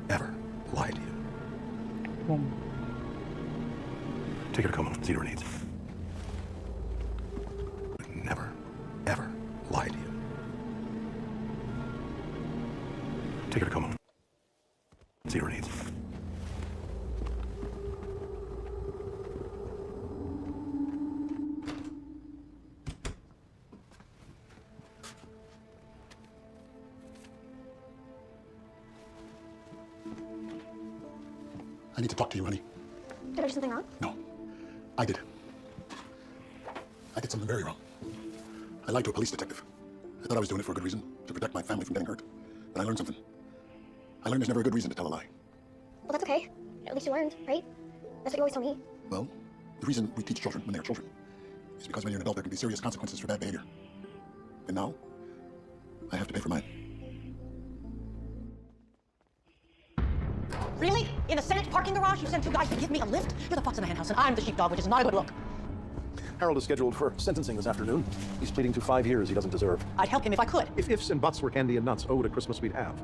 ever lie to you. Take her to Como, see to her needs. I would never, ever lie to you. Take her to Como, see to her needs. I need to talk to you, honey. Did I do something wrong? No. I did. I did something very wrong. I lied to a police detective. I thought I was doing it for a good reason, to protect my family from getting hurt. But I learned something. I learned there's never a good reason to tell a lie. Well, that's okay. At least you learned, right? That's what you always tell me. Well, the reason we teach children when they are children is because when you're an adult, there can be serious consequences for bad behavior. And now, I have to pay for mine. Really? In a Senate parking garage, you sent two guys to give me a lift? You're the fox in the henhouse, and I'm the sheepdog, which is not a good look. Harold is scheduled for sentencing this afternoon. He's pleading to 5 years he doesn't deserve. I'd help him if I could. If ifs and buts were candy and nuts, oh, what a Christmas we'd have.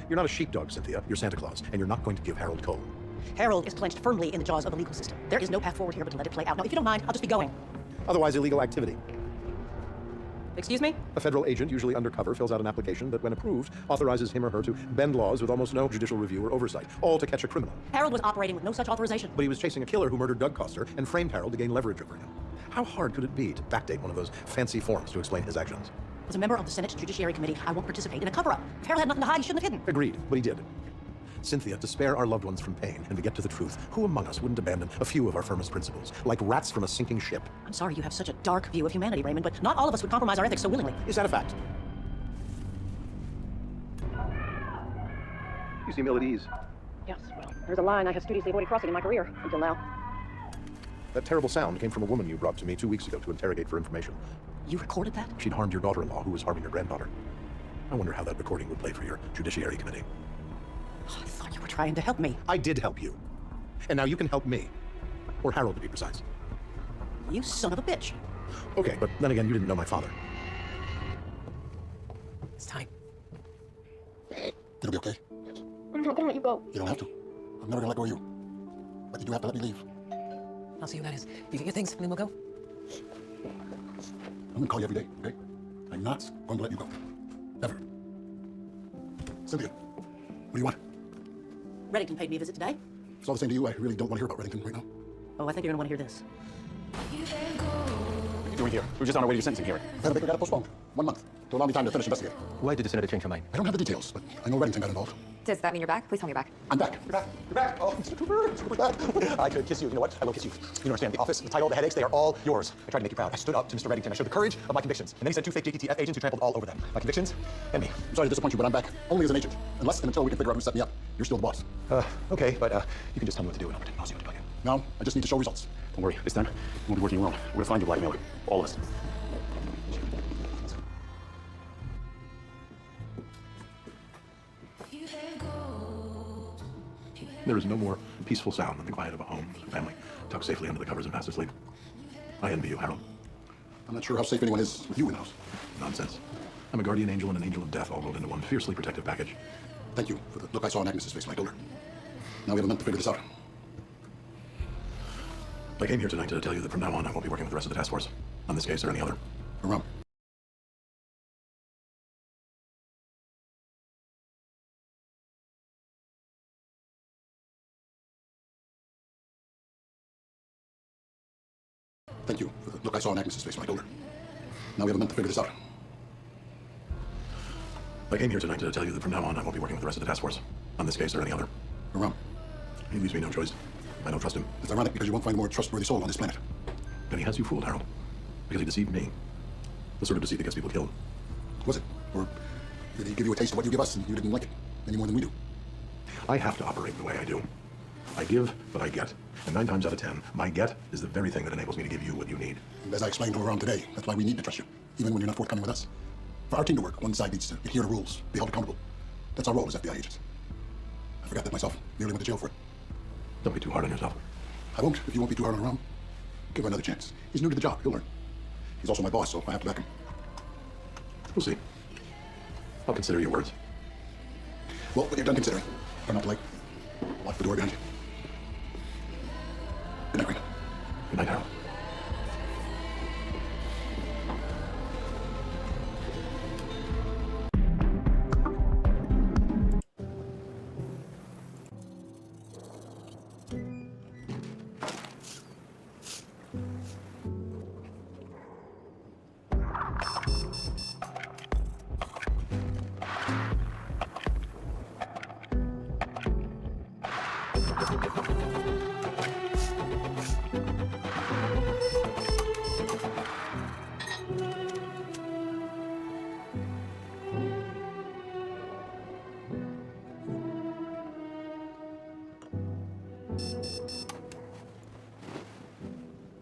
You're not a sheepdog, Cynthia. You're Santa Claus, and you're not going to give Harold coal. Harold is clenched firmly in the jaws of the legal system. There is no path forward here but to let it play out. Now, if you don't mind, I'll just be going. Otherwise, illegal activity. Excuse me? A federal agent, usually undercover, fills out an application that, when approved, authorizes him or her to bend laws with almost no judicial review or oversight, all to catch a criminal. Harold was operating with no such authorization. But he was chasing a killer who murdered Doug Coster and framed Harold to gain leverage over him. How hard could it be to backdate one of those fancy forms to explain his actions? As a member of the Senate Judiciary Committee, I won't participate in a cover-up. If Harold had nothing to hide, he shouldn't have hidden. Agreed, but he did. Cynthia, to spare our loved ones from pain and to get to the truth, who among us wouldn't abandon a few of our firmest principles, like rats from a sinking ship? I'm sorry you have such a dark view of humanity, Raymond, but not all of us would compromise our ethics so willingly. Is that a fact? You seem ill at ease. Yes, well, there's a line I have studiously avoided crossing in my career, until now. That terrible sound came from a woman you brought to me 2 weeks ago to interrogate for information. You recorded that? She'd harmed your daughter-in-law, who was harming your granddaughter. I wonder how that recording would play for your Judiciary Committee. I thought you were trying to help me. I did help you. And now you can help me. Or Harold, to be precise. You son of a bitch. Okay, but then again, you didn't know my father. It's time. It'll be okay. I'm not gonna let you go. You don't have to. I'm never gonna let go of you. But you do have to let me leave. I'll see who that is. You get your things, and then we'll go. I'm gonna call you every day, okay? I'm not going to let you go. Never. Cynthia, what do you want? Reddington paid me a visit today. It's all the same to you. I really don't want to hear about Reddington right now. Oh, I think you're gonna want to hear this. What are you doing here? We were just on our way to your sentencing hearing. Senator Baker got it postponed 1 month to allow me time to finish investigating. Why did the senator change her mind? I don't have the details, but I know Reddington got involved. Does that mean you're back? Please tell me you're back. I'm back. You're back. You're back. Oh, Mr. Cooper. Mr. Cooper's back. I could kiss you. You know what? I will kiss you. You don't understand. The office, the title, the headaches, they are all yours. I tried to make you proud. I stood up to Mr. Reddington. I showed the courage of my convictions. And then he sent 2 fake JTF agents who trampled all over them. My convictions and me. I'm sorry to disappoint you, but I'm back only as an agent. Unless and until we can figure out who set me up. You're still the boss. Okay, but you can just tell me what to do and I'll pretend I'll see what to plug in. Now, I just need to show results. Don't worry. This time, we won't be working alone. We're gonna find you, blackmailer. All of us. There is no more peaceful sound than the quiet of a home as a family tucked safely under the covers and fast asleep. I envy you, Harold. I'm not sure how safe anyone is with you in the house. Nonsense. I'm a guardian angel and an angel of death all rolled into one fiercely protective package. Thank you for the look I saw on Agnes's face when I told her. Now we have a month to figure this out. I came here tonight to tell you that from now on I won't be working with the rest of the task force on this case or any other. Around. Thank you for the look I saw on Agnes's face when I told her. Now we have a month to figure this out. I came here tonight to tell you that from now on I won't be working with the rest of the task force on this case or any other. Around. He leaves me no choice. I don't trust him. It's ironic because you won't find a more trustworthy soul on this planet. Then he has you fooled, Harold. Because he deceived me. The sort of deceit that gets people killed. Was it? Or did he give you a taste of what you give us and you didn't like it any more than we do? I have to operate the way I do. I give, but I get. And 9 times out of 10, my get is the very thing that enables me to give you what you need. And as I explained to Aram today, that's why we need to trust you, even when you're not forthcoming with us. For our team to work, one side needs to adhere to rules, be held accountable. That's our role as FBI agents. I forgot that myself. Nearly went to jail for it. Don't be too hard on yourself. I won't, if you won't be too hard on Aram. Give him another chance. He's new to the job. He'll learn. He's also my boss, so I have to back him. We'll see. I'll consider your words. Well, when you're done considering, turn out the light. Lock the door behind you. Good night, Raymond. Good night, Harold.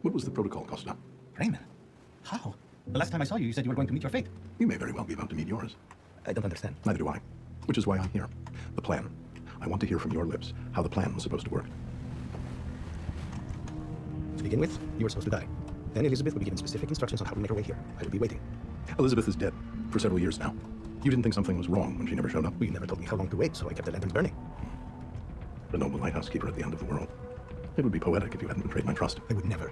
What was the protocol, Costa? Raymond, how? The last time I saw you, you said you were going to meet your fate. You may very well be about to meet yours. I don't understand. Neither do I. Which is why I'm here. The plan. I want to hear from your lips how the plan was supposed to work. To begin with, you were supposed to die. Then Elizabeth would be given specific instructions on how to make her way here. I would be waiting. Elizabeth is dead for several years now. You didn't think something was wrong when she never showed up? You never told me how long to wait, so I kept the lanterns burning. The noble lighthouse keeper at the end of the world. It would be poetic if you hadn't betrayed my trust. I would never.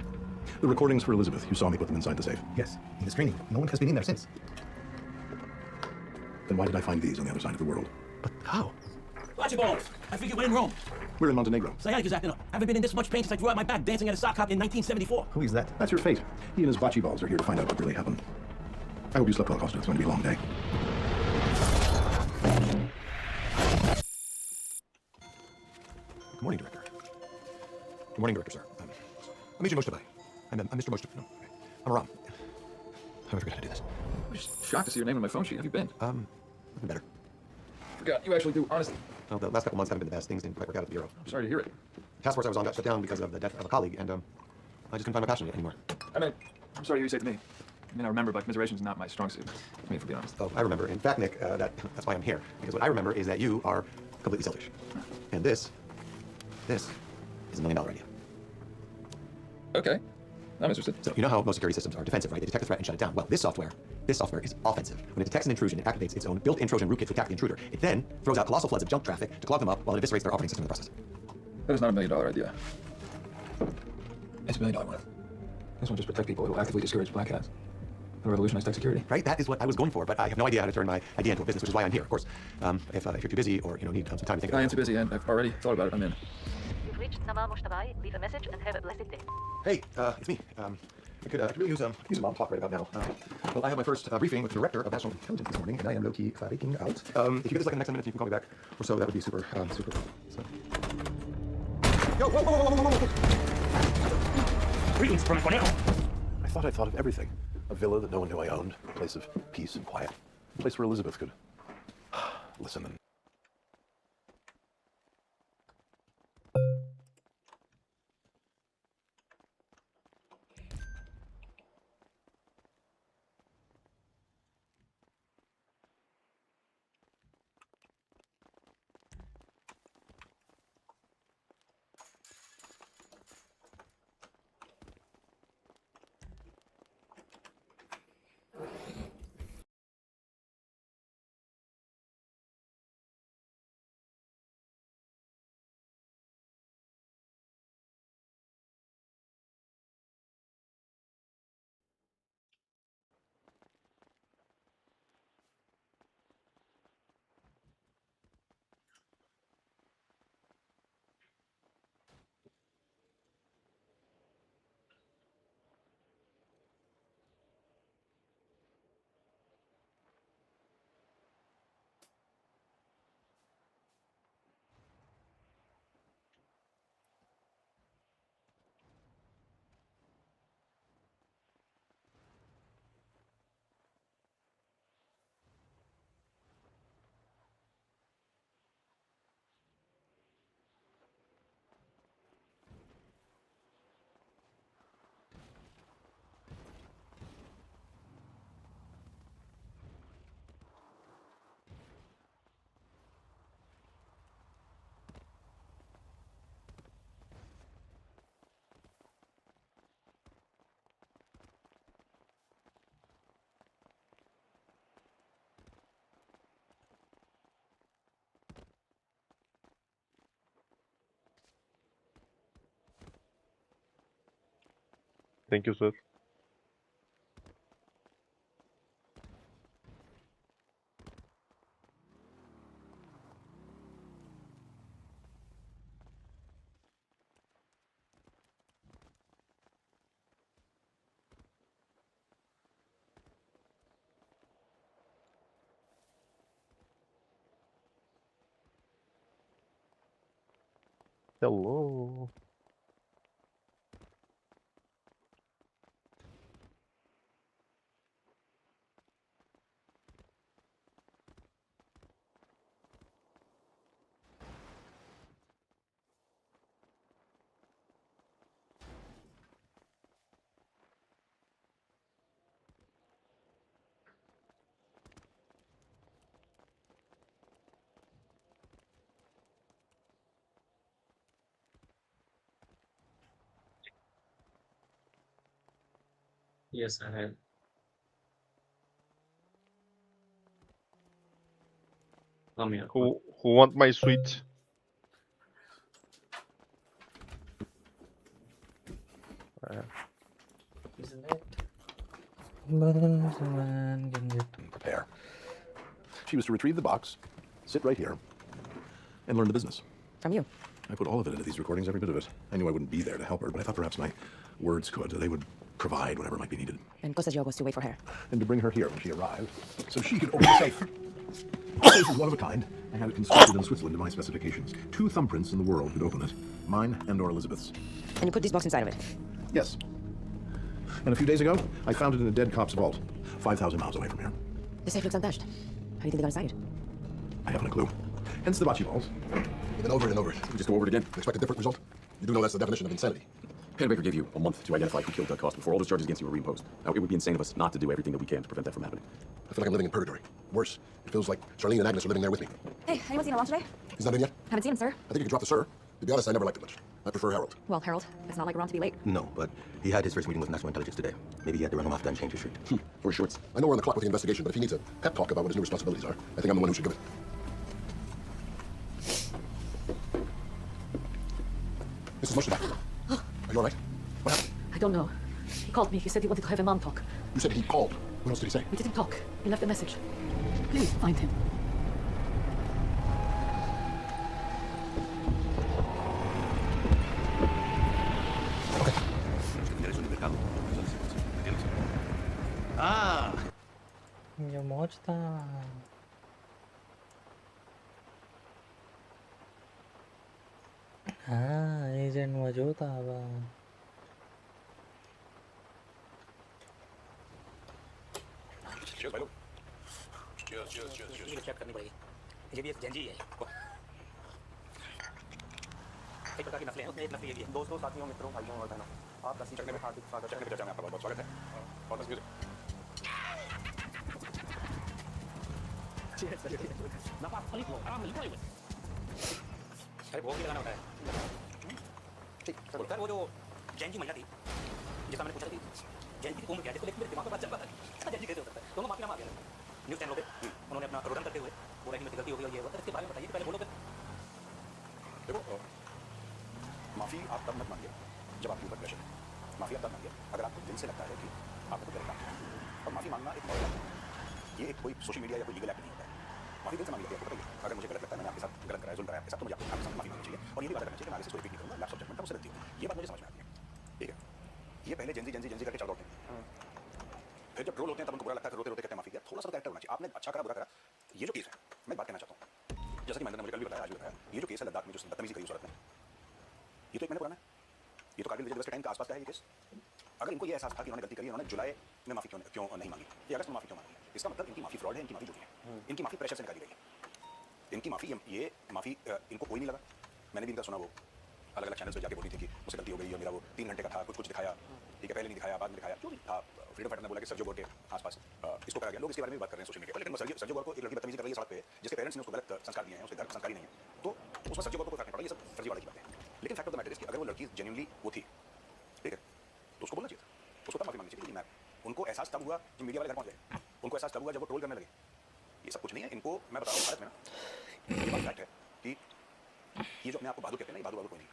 The recordings for Elizabeth, you saw me put them inside the safe. Yes, in the screening. No one has been in there since. Then why did I find these on the other side of the world? But how? Watch your balls. I figured we're in Rome. We're in Montenegro. Sciatica's acting up. I haven't been in this much pain since I threw out my back dancing at a sock hop in 1974. Who is that? That's your fate. He and his bocce balls are here to find out what really happened. I hope you slept well, Costa. It's going to be a long day. Good morning, Director. Good morning, Director, sir. I'm Agent Mojtabai. I'm Mr. Mojtabai. No, okay. I'm Aram. I forgot how to do this. I'm just shocked to see your name on my phone sheet. How have you been? I've been better. Forgot. You actually do, honestly. Well, the last couple months haven't been the best. Things didn't quite work out at the Bureau. I'm sorry to hear it. The task force I was on got shut down because of the death of a colleague, and I just couldn't find my passion anymore. I mean, I'm sorry to hear you say it to me. I mean, I remember, but commiseration's not my strong suit. I mean, for being honest. Oh, I remember. In fact, Nick, that's why I'm here. Because what I remember is that you are completely selfish. And this is $1 million idea. Okay. I'm interested. So you know how most security systems are defensive, right? They detect a threat and shut it down. Well, this software is offensive. When it detects an intrusion, it activates its own built-in Trojan rootkit to attack the intruder. It then throws out colossal floods of junk traffic to clog them up while it eviscerates their operating system in the process. That is not $1 million idea. It's $1 million one. This won't just protect people. It will actively discourage black hats. It'll revolutionize tech security. Right? That is what I was going for, but I have no idea how to turn my idea into a business, which is why I'm here. Of course, if you're too busy or need some time to think about it. I am too busy, and I've already thought about it. I'm in. You've reached Sama Mojtabai. Leave a message and have a blessed day. Hey, it's me. I could really use a mom talk right about now. Well, I have my first briefing with the Director of National Intelligence this morning, and I am low-key freaking out. If you get this like in the next 10 minutes, you can call me back or so. That would be super, super. So. Yo, whoa, whoa, whoa, whoa, whoa, whoa. Greetings from Cornell. I thought I'd thought of everything. A villa that no one knew I owned. A place of peace and quiet. A place where Elizabeth could listen and Thank you, sir. Hello. Yes, I have. Come here. Who want my sweet? Isn't it? Prepare. She was to retrieve the box, sit right here, and learn the business. From you. I put all of it into these recordings, every bit of it. I knew I wouldn't be there to help her, but I thought perhaps my words could. They would provide whatever might be needed. And Costa's job was to wait for her. And to bring her here when she arrived, so she could open the safe. The safe is one of a kind. I had it constructed in Switzerland to my specifications. 2 thumbprints in the world could open it. Mine and/or Elizabeth's. And you put this box inside of it? Yes. And a few days ago, I found it in a dead cop's vault, 5,000 miles away from here. The safe looks untouched. How do you think they got inside? I haven't a clue. Hence the bocce balls. You've been over it and over it. We just go over it again. You expect a different result? You do know that's the definition of insanity. Baker gave you a month to identify who killed Costa before all those charges against you were reimposed. Now, it would be insane of us not to do everything that we can to prevent that from happening. I feel like I'm living in purgatory. Worse, it feels like Charlene and Agnes are living there with me. Hey, anyone seen Alon today? He's not in yet? Haven't seen him, sir. I think you can drop the sir. To be honest, I never liked him much. I prefer Harold. Well, Harold, it's not like we're on to be late. No, but he had his first meeting with National Intelligence today. Maybe he had to run him off and change his street. For shorts. I know we're on the clock with the investigation, but if he needs a pep talk about what his new responsibilities are, I think I'm the one who should give it. Mrs. Mushroom. Are you all right? What happened? I don't know. He called me. He said he wanted to have a mom talk. You said he called. What else did he say? We didn't talk. He left a message. Please find him. Ya mochta. हाँ agent मौजूद था अब Cheers, भाई लोग. Cheers. Check करनी पड़ेगी. ये भी एक जेंजी है. एक प्रकार की नस्लें हैं, उसमें एक नस्ल ये भी है. दोस्तों, साथियों, मित्रों, भाइयों और बहनों, आप दस चढ़ने में हार्दिक स्वागत. चढ़ने पे चर्चा में आपका बहुत-बहुत स्वागत है. और बस म्यूजिक. Cheers. ना पास खाली लो, आराम से लिखो. अरे भोग भी लगाना होता है. ठीक. सर वो जो जेंजी महिला थी, जिसका मैंने पूछा थी, जेंजी की उम्र क्या है? इसको लेकर मेरे दिमाग में बात चल रहा था. जेंजी कैसे हो सकता है? दोनों माफीनामा आ गया. न्यूज़ चैनलों पे उन्होंने अपना रोदन करते हुए बोला कि मेरी गलती हो गई और ये हुआ. इसके बारे में बताइए, पहले बोलो फिर. देखो, माफी आप तब मत मांगिए जब आपके ऊपर प्रेशर है. माफी आप तब मांगिए अगर आपको दिल से लगता है कि आपको गलत काम किया. और माफी मांगना एक मॉरल एक्ट है. ये एक कोई सोशल मीडिया या कोई लीगल एक्ट नहीं होता है. माफी दिल से मांगिए. आपको बताइए, अगर मुझे गलत लगता है, मैंने आपके साथ गलत कराया, जुल्म कराया आपके साथ, तो मुझे आपके साथ माफी मांगनी चाहिए. और ये भी वादा करना चाहिए कि मैं आगे से इसको रिपीट नहीं करूंगा. लैप्स ऑफ जजमेंट का मुझसे गलती हुई. ये बात मुझे समझ में आती है. ठीक है. ये पहले जेंजी करके चल रहे हैं. फिर जब ट्रोल होते हैं तब उनको बुरा लगता है, फिर रोते रोते कहते हैं माफी किया. थोड़ा सा कैरेक्टर होना चाहिए. आपने अच्छा करा, बुरा करा. ये जो केस है, मैं बात कहना चाहता हूँ. जैसा कि मैंने मुझे कल भी बताया, आज भी बताया, ये जो केस है लद्दाख में जो बदतमीजी करी उस औरत ने, ये तो एक महीने पुराना है. ये तो कारगिल विजय दिवस के टाइम के आसपास का है ये केस. अगर इनको ये एहसास था कि उन्होंने गलती करी, उन्होंने जुलाई में माफी क्यों नहीं मांगी, ये अगस्त में माफी क्यों मांगी? इसका मतलब इनकी माफी फ्रॉड है, इनकी माफी झूठी है. इनकी माफी प्रेशर से निकाली गई है. इनकी माफी, ये माफी इनको कोई नहीं लगा. मैंने भी इनका सुना, वो अलग अलग चैनल्स पे जाके बोली थी कि मुझसे गलती हो गई और मेरा वो 3 घंटे का था, कुछ दिखाया. ठीक है, पहले नहीं दिखाया, बाद में दिखाया, जो भी था. फ्रीडम फाइटर ने बोला कि सर्जियो गोर के आसपास इसको करा गया. लोग इसके बारे में बात कर रहे हैं सोशल मीडिया पर. लेकिन सर्जियो गोर को एक लड़की बदतमीजी कर रही है सड़क पे, जिसके पेरेंट्स ने उसको गलत संस्कार दिए हैं, उसके घर संस्कारी नहीं है, तो उसमें सर्जियो गोर को फर्क नहीं पड़ा. ये सब फर्जीवाड़ा की बात है. लेकिन fact of the matter is कि अगर वो लड़की जेन्युइनली वो थी, ठीक है, तो उसको बोलना चाहिए था. उसको तब माफी मांगनी चाहिए. मैं उनको एहसास तब हुआ जब मीडिया वाले घर पहुंच गए. उनको एहसास तब हुआ जब वो ट्रोल करने लगे. ये सब कुछ नहीं है. इनको मैं बता रहा हूँ, भारत में ना ये बात फैक्ट है कि ये जो अपने आप को बहादुर कहते हैं ना, ये बहादुर कोई नहीं.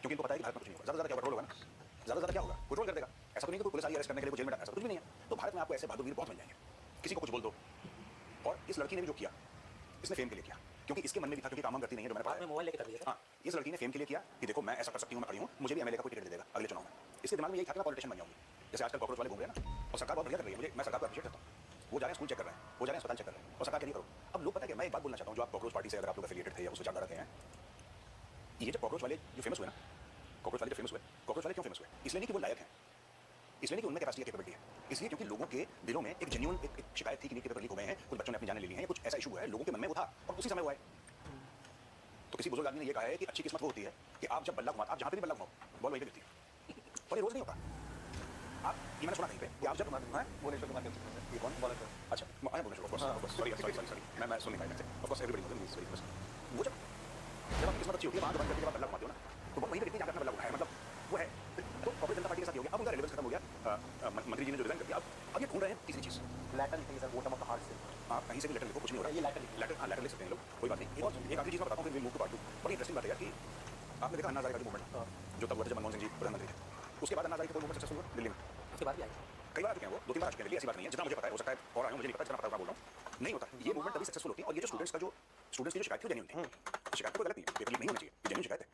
क्योंकि इनको पता है कि भारत में कुछ नहीं होगा. ज़्यादा क्या होगा? ट्रोल होगा ना. ज़्यादा क्या होगा? कोई ट्रोल कर देगा. ऐसा तो नहीं कि कोई पुलिस आई अरेस्ट करने के लिए जेल में डाल, ऐसा कुछ भी नहीं है। तो भारत में आपको ऐसे बहादुर वीर बहुत मिल जाएंगे, किसी को कुछ बोल दो। और इस लड़की ने भी जो किया, इसने फेम के लिए किया, क्योंकि इसके मन में भी था, क्योंकि काम करती नहीं है, जो मैंने पढ़ा है। मोबाइल लेके कर दिया। हाँ, इस लड़की ने फेम के लिए किया कि देखो मैं ऐसा कर सकती हूँ, मैं खड़ी हूँ, मुझे भी एमएलए का कोई टिकट दे देगा अगले चुनाव में। इसके दिमाग में यही था कि मैं पॉलिटिशियन बन जाऊंगी, जैसे आजकल कॉकरोच वाले घूम रहे हैं ना, और सरकार बहुत बढ़िया कर रही है, मुझे मैं सरकार को अप्रिशिएट करता हूँ। वो जा रहे हैं स्कूल चेक कर रहे हैं, वो जा रहे हैं अस्पताल चेक कर रहे हैं, और सरकार कह रही करो। अब लोग पता है कि मैं एक बात बोलना चाहता हूँ, जो आप कॉकरोच पार्टी से अगर आप लोग एफिलिएटेड थे या उस विचारधारा के हैं, ये जब कॉकरोच वाले जो फेमस हुए ना, कॉकरोच वाले जो फेमस हुए, कॉकरोच वाले क्यों फेमस हुए? इसलिए नहीं कि वो लायक हैं, इसलिए नहीं कि उनमें कैपेसिटी कैपेबिलिटी है, इसलिए क्योंकि लोगों के दिलों में एक जेन्युइन एक शिकायत थी कि न्यूज़पेपर लीक हो गए हैं, कुछ बच्चों ने अपनी जानें ले ली हैं, या कुछ ऐसा इशू हुआ है, लोगों के मन में वो था, और उसी समय वो आए। तो किसी बुजुर्ग आदमी ने ये कहा है कि अच्छी किस्मत वो होती है कि आप जब बल्ला घुमाते, आप जहाँ पे भी बल्ला घुमाओ, बॉल वहीं पे गिरती है, और ये रोज नहीं होता। आप ये मैंने सुना कहीं पे कि आप जब भुवनेश्वर कुमार ये कौन बॉलर? अच्छा, मैं भुवनेश्वर, ऑफ कोर्स, सॉरी मैं सुन नहीं पाया। Of course everybody knows very famous. वो जब आपकी किस्मत अच्छी होती है, वहाँ बंद करके जब आप बल्ला घुमाते हो ना, तो वो वहीं पे गिरती है जहाँ पे बल्ला घुमाया, मतलब वो है। तो कांग्रेस जनता पार्टी के साथ हो गया, अब उनका रेलेवेंस खत्म हो गया। मंत्री जी ने जो रिजाइन कर दिया, अब ये ढूंढ रहे हैं तीसरी चीज, लैटर लिखेंगे sir, vote of the heart से। आप कहीं से भी लेटर लिखो, कुछ नहीं हो रहा है, ये लेटर हाँ लेटर लिख सकते हैं लोग, कोई बात नहीं। एक आखिरी चीज मैं बताता हूँ, फिर मूव टू पार्ट 2। बड़ी इंटरेस्टिंग बात है यार कि आपने देखा अन्ना हजारे का मूवमेंट जो तब हुआ था जब मनमोहन सिंह जी प्रधानमंत्री थे, उसके बाद अन्ना हजारे का कोई मूवमेंट सक्सेसफुल हुआ दिल्ली में? उसके बाद भी आए, कई बार आ चुके हैं वो, 2-3 बार आ चुके हैं दिल्ली, ऐसी बात नहीं है। जितना मुझे पता है, हो सकता है और आया हूं, मुझे नहीं पता, जितना पता है बोल रहा हूं, नहीं होता ये मूवमेंट तभी सक्सेसफुल होती है। और ये जो स्टूडेंट्स का जो स्टूडेंट्स की जो शिकायत थी, जेन्युइन थी, शिकायत कोई गलत नहीं, पेपर लीक नहीं होना चाहिए, जेन्युइन शिकायत है।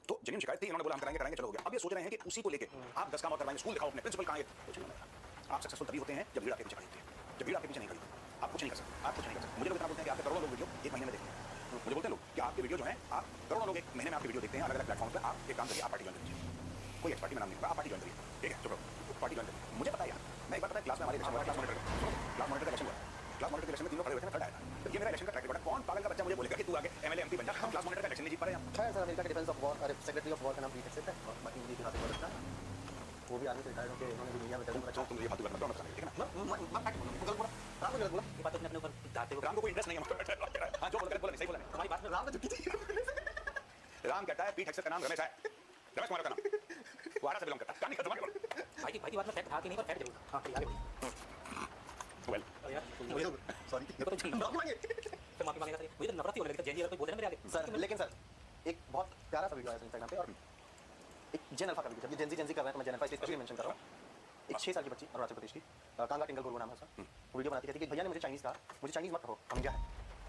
तो जेन्युइन शिकायत थी, इन्होंने बोला हम कराएंगे, चलो हो गया। अब ये सोच रहे हैं कि उसी को लेके आप 10 काम और करवाएंगे, स्कूल दिखाओ अपने, प्रिंसिपल कहां है, कुछ नहीं होगा। आप सक्सेसफुल तभी होते हैं जब भीड़ आपके पीछे खड़ी होती है, जब भीड़ आपके पीछे नहीं खड़ी होती, आप कुछ नहीं कर सकते, आप कुछ नहीं कर सकते। मुझे लोग इतना बोलते हैं कि आपके करोड़ों लोग वीडियो एक महीने में देखते हैं, मुझे बोलते हैं लोग कि आपके वीडियो जो है, आप करोड़ों लोग एक महीने में आपके वीडियो देखते हैं अलग अलग प्लेटफॉर्म पर। आप एक काम करिए, आप पार्टी ज्वाइन करिए, कोई एक्स पार्टी में नाम नहीं होगा, आप पार्टी ज्वाइन करिए, ठीक है, चुप रहो, पार्टी ज्वाइन करिए। मुझे पता है यार, मैं एक बार पता है क्लास में हमारे इलेक्शन हुआ, क्लास मॉनिटर का इलेक्शन हुआ, क्लास मॉनिटर के इलेक्शन में 3 लोग खड़े हुए थे, मैं थर्ड आया था। तो ये मेरा इलेक्शन का ट्रैक रिकॉर्ड है। कौन पागल का बच्चा मुझे बोलेगा कि तू आगे एमएलए एमपी बन जा, हम क्लास मॉनिटर का इलेक्शन नहीं जीत पा रहे हैं। खैर सर, अमेरिका के डिफेंस ऑफ वॉर अरे सेक्रेटरी ऑफ वॉर का नाम बीटेक से है, और बाकी मुझे इतिहास बहुत अच्छा है, वो भी आर्मी से रिटायर्ड होकर उन्होंने भी दुनिया में अच्छा। तुम ये फालतू बात मत करो, ठीक है ना? गलत बोला, राम को गलत बोला, ये बात अपने अपने ऊपर दाते हो, राम को कोई इंटरेस्ट नहीं है। हाँ जो बोला नहीं, सही बोला नहीं, हमारी बात में राम ने झुकी थी। राम कहता है पीठ का नाम रमेश है, रमेश कुमार का नाम, वो आरा से बिलोंग करता है, कहानी खत्म कर। भाई की बात में फैक्ट था कि नहीं, पर फैक्ट जरूर हां आगे वेल सॉरी मेरे को तो फिर माफी मांगेगा सर, मुझे तो नफरत ही होने लगी जेन जी अगर कोई बोल देना मेरे आगे सर। लेकिन सर एक बहुत प्यारा सा वीडियो आया इंस्टाग्राम पे, और एक जेन अल्फा का वीडियो, जब ये जेन जी कर रहे हैं तो मैं जेन अल्फा स्पेशली मेंशन कर रहा हूं। एक 6 साल की बच्ची अरुणाचल प्रदेश की, कांगा टिंगल गुरु नाम है उसका, वीडियो बनाती कहती कि भैया ने मुझे चाइनीज कहा, मुझे चाइनीज मत कहो, हम इंडिया है,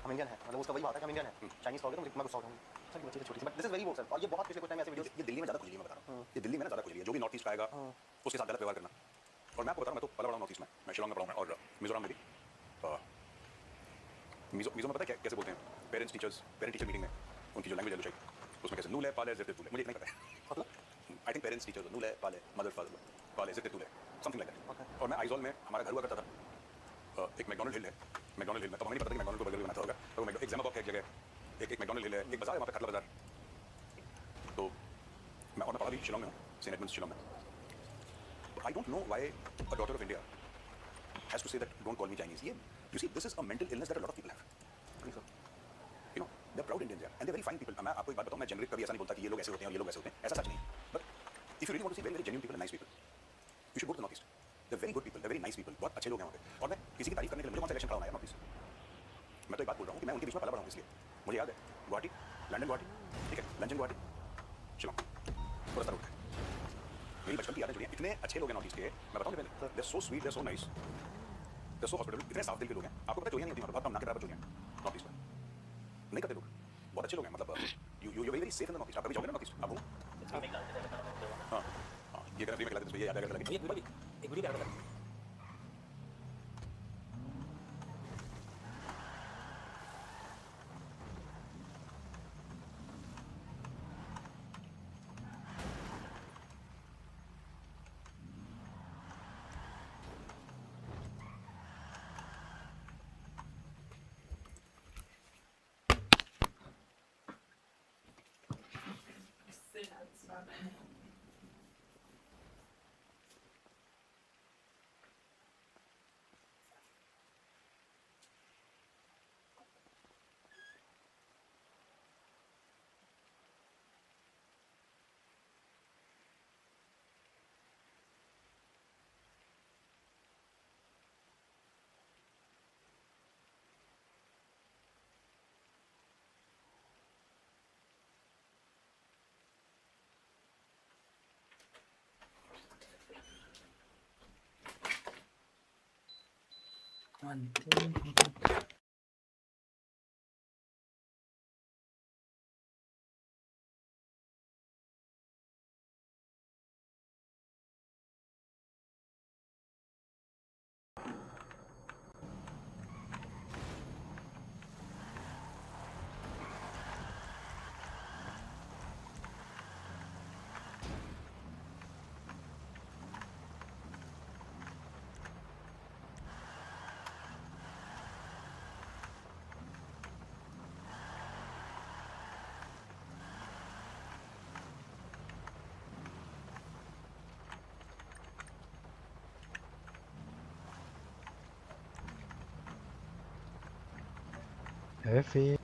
हम इंडियन है, मतलब उसका वही बात है कि हम इंडियन है, चाइनीज कहोगे तो मुझे मैं गुस्सा होगा। सर ये बच्ची छोटी सी, बट दिस इज वेरी वो सर, और ये बहुत पिछले कुछ टाइम ऐसे वीडियोस, ये दिल्ली में ज्यादा खुली है, मैं बता रहा हूं, ये दिल्ली में ना ज्यादा खुली है, जो भी नॉर्थ ईस्ट आएगा उसके साथ गलत व्यवहार करना। और मैं आपको बता रहा हूं, मैं तो पला बड़ा नॉर्थ ईस्ट में, मैं शिलांग में पढ़ा हूं और मिजोरम में भी। मिजो में पता है कैसे बोलते हैं parents teachers, parent teacher meeting में उनकी जो लैंग्वेज है उसमें कैसे नूले पाले जिते तुले, मुझे नहीं पता है, आई थिंक पेरेंट्स टीचर्स नूले पाले मदर फादर पाले जिते तुले, समथिंग लाइक दैट। और मैं आइजॉल में हमारा घर हुआ करता था, एक मैकडॉनल्ड हिल है, मैकडॉनल्ड हिल में, तो हमें नहीं पता कि मैकडॉनल्ड को बर्गर बनाता होगा, तो एक ज़ेमाबॉक है एक जगह, एक मैकडॉनल्ड हिल है, एक बाजार है वहाँ पे, खटला बाजार। तो मैं पढ़ा भी शिलांग में हूँ, सेंट एडमंड्स शिलांग में। I don't know why a daughter of India has to say that don't call me Chinese. You see, this is a mental illness that a lot of people have. You know, they're proud Indians and they're very fine people. मैं आपको एक बात बताऊं, मैं generic कभी ऐसा नहीं बोलता कि ये लोग ऐसे होते हैं और ये लोग वैसे होते हैं, ऐसा सच नहीं। But if you really want to see very very genuine people and nice people, you should go to the northeast. They're very good people, they're very nice people. बहुत अच्छे लोग हैं वहाँ पे। और मैं किसी की तारीफ करने के लिए मुझे कौन सा इलेक्शन खड़ा होना है नॉर्थ ईस्ट। मैं तो एक बात बोल रहा हूँ कि मैं उनके बीच में पला बड़ा हूँ, इसलिए मुझे याद है गुवाहाटी, लंदन गुवाहाटी, ठीक है, लंदन गुवाहाटी, शिलांग, थोड़ा सा रोड है। मेरी बचपन की यादें जुड़ी हैं, इतने अच्छे लोग हैं नॉर्थ ईस्ट के, मैं बताऊँ पहले, they're so sweet, they're so nice. दसो हॉस्पिटल इतने साफ दिल के लोग हैं, आपको पता चोरियां नहीं होती, बहुत कम ना के बराबर चोरियां नॉर्थ ईस्ट में नहीं करते लोग, बहुत अच्छे लोग हैं, मतलब you very very safe in the north east. आप कभी जाओगे ना नॉर्थ ईस्ट, आप हाँ हाँ ये फ्री में खिलाते हैं, ये याद है लगे एक वीडियो क्या करता FIB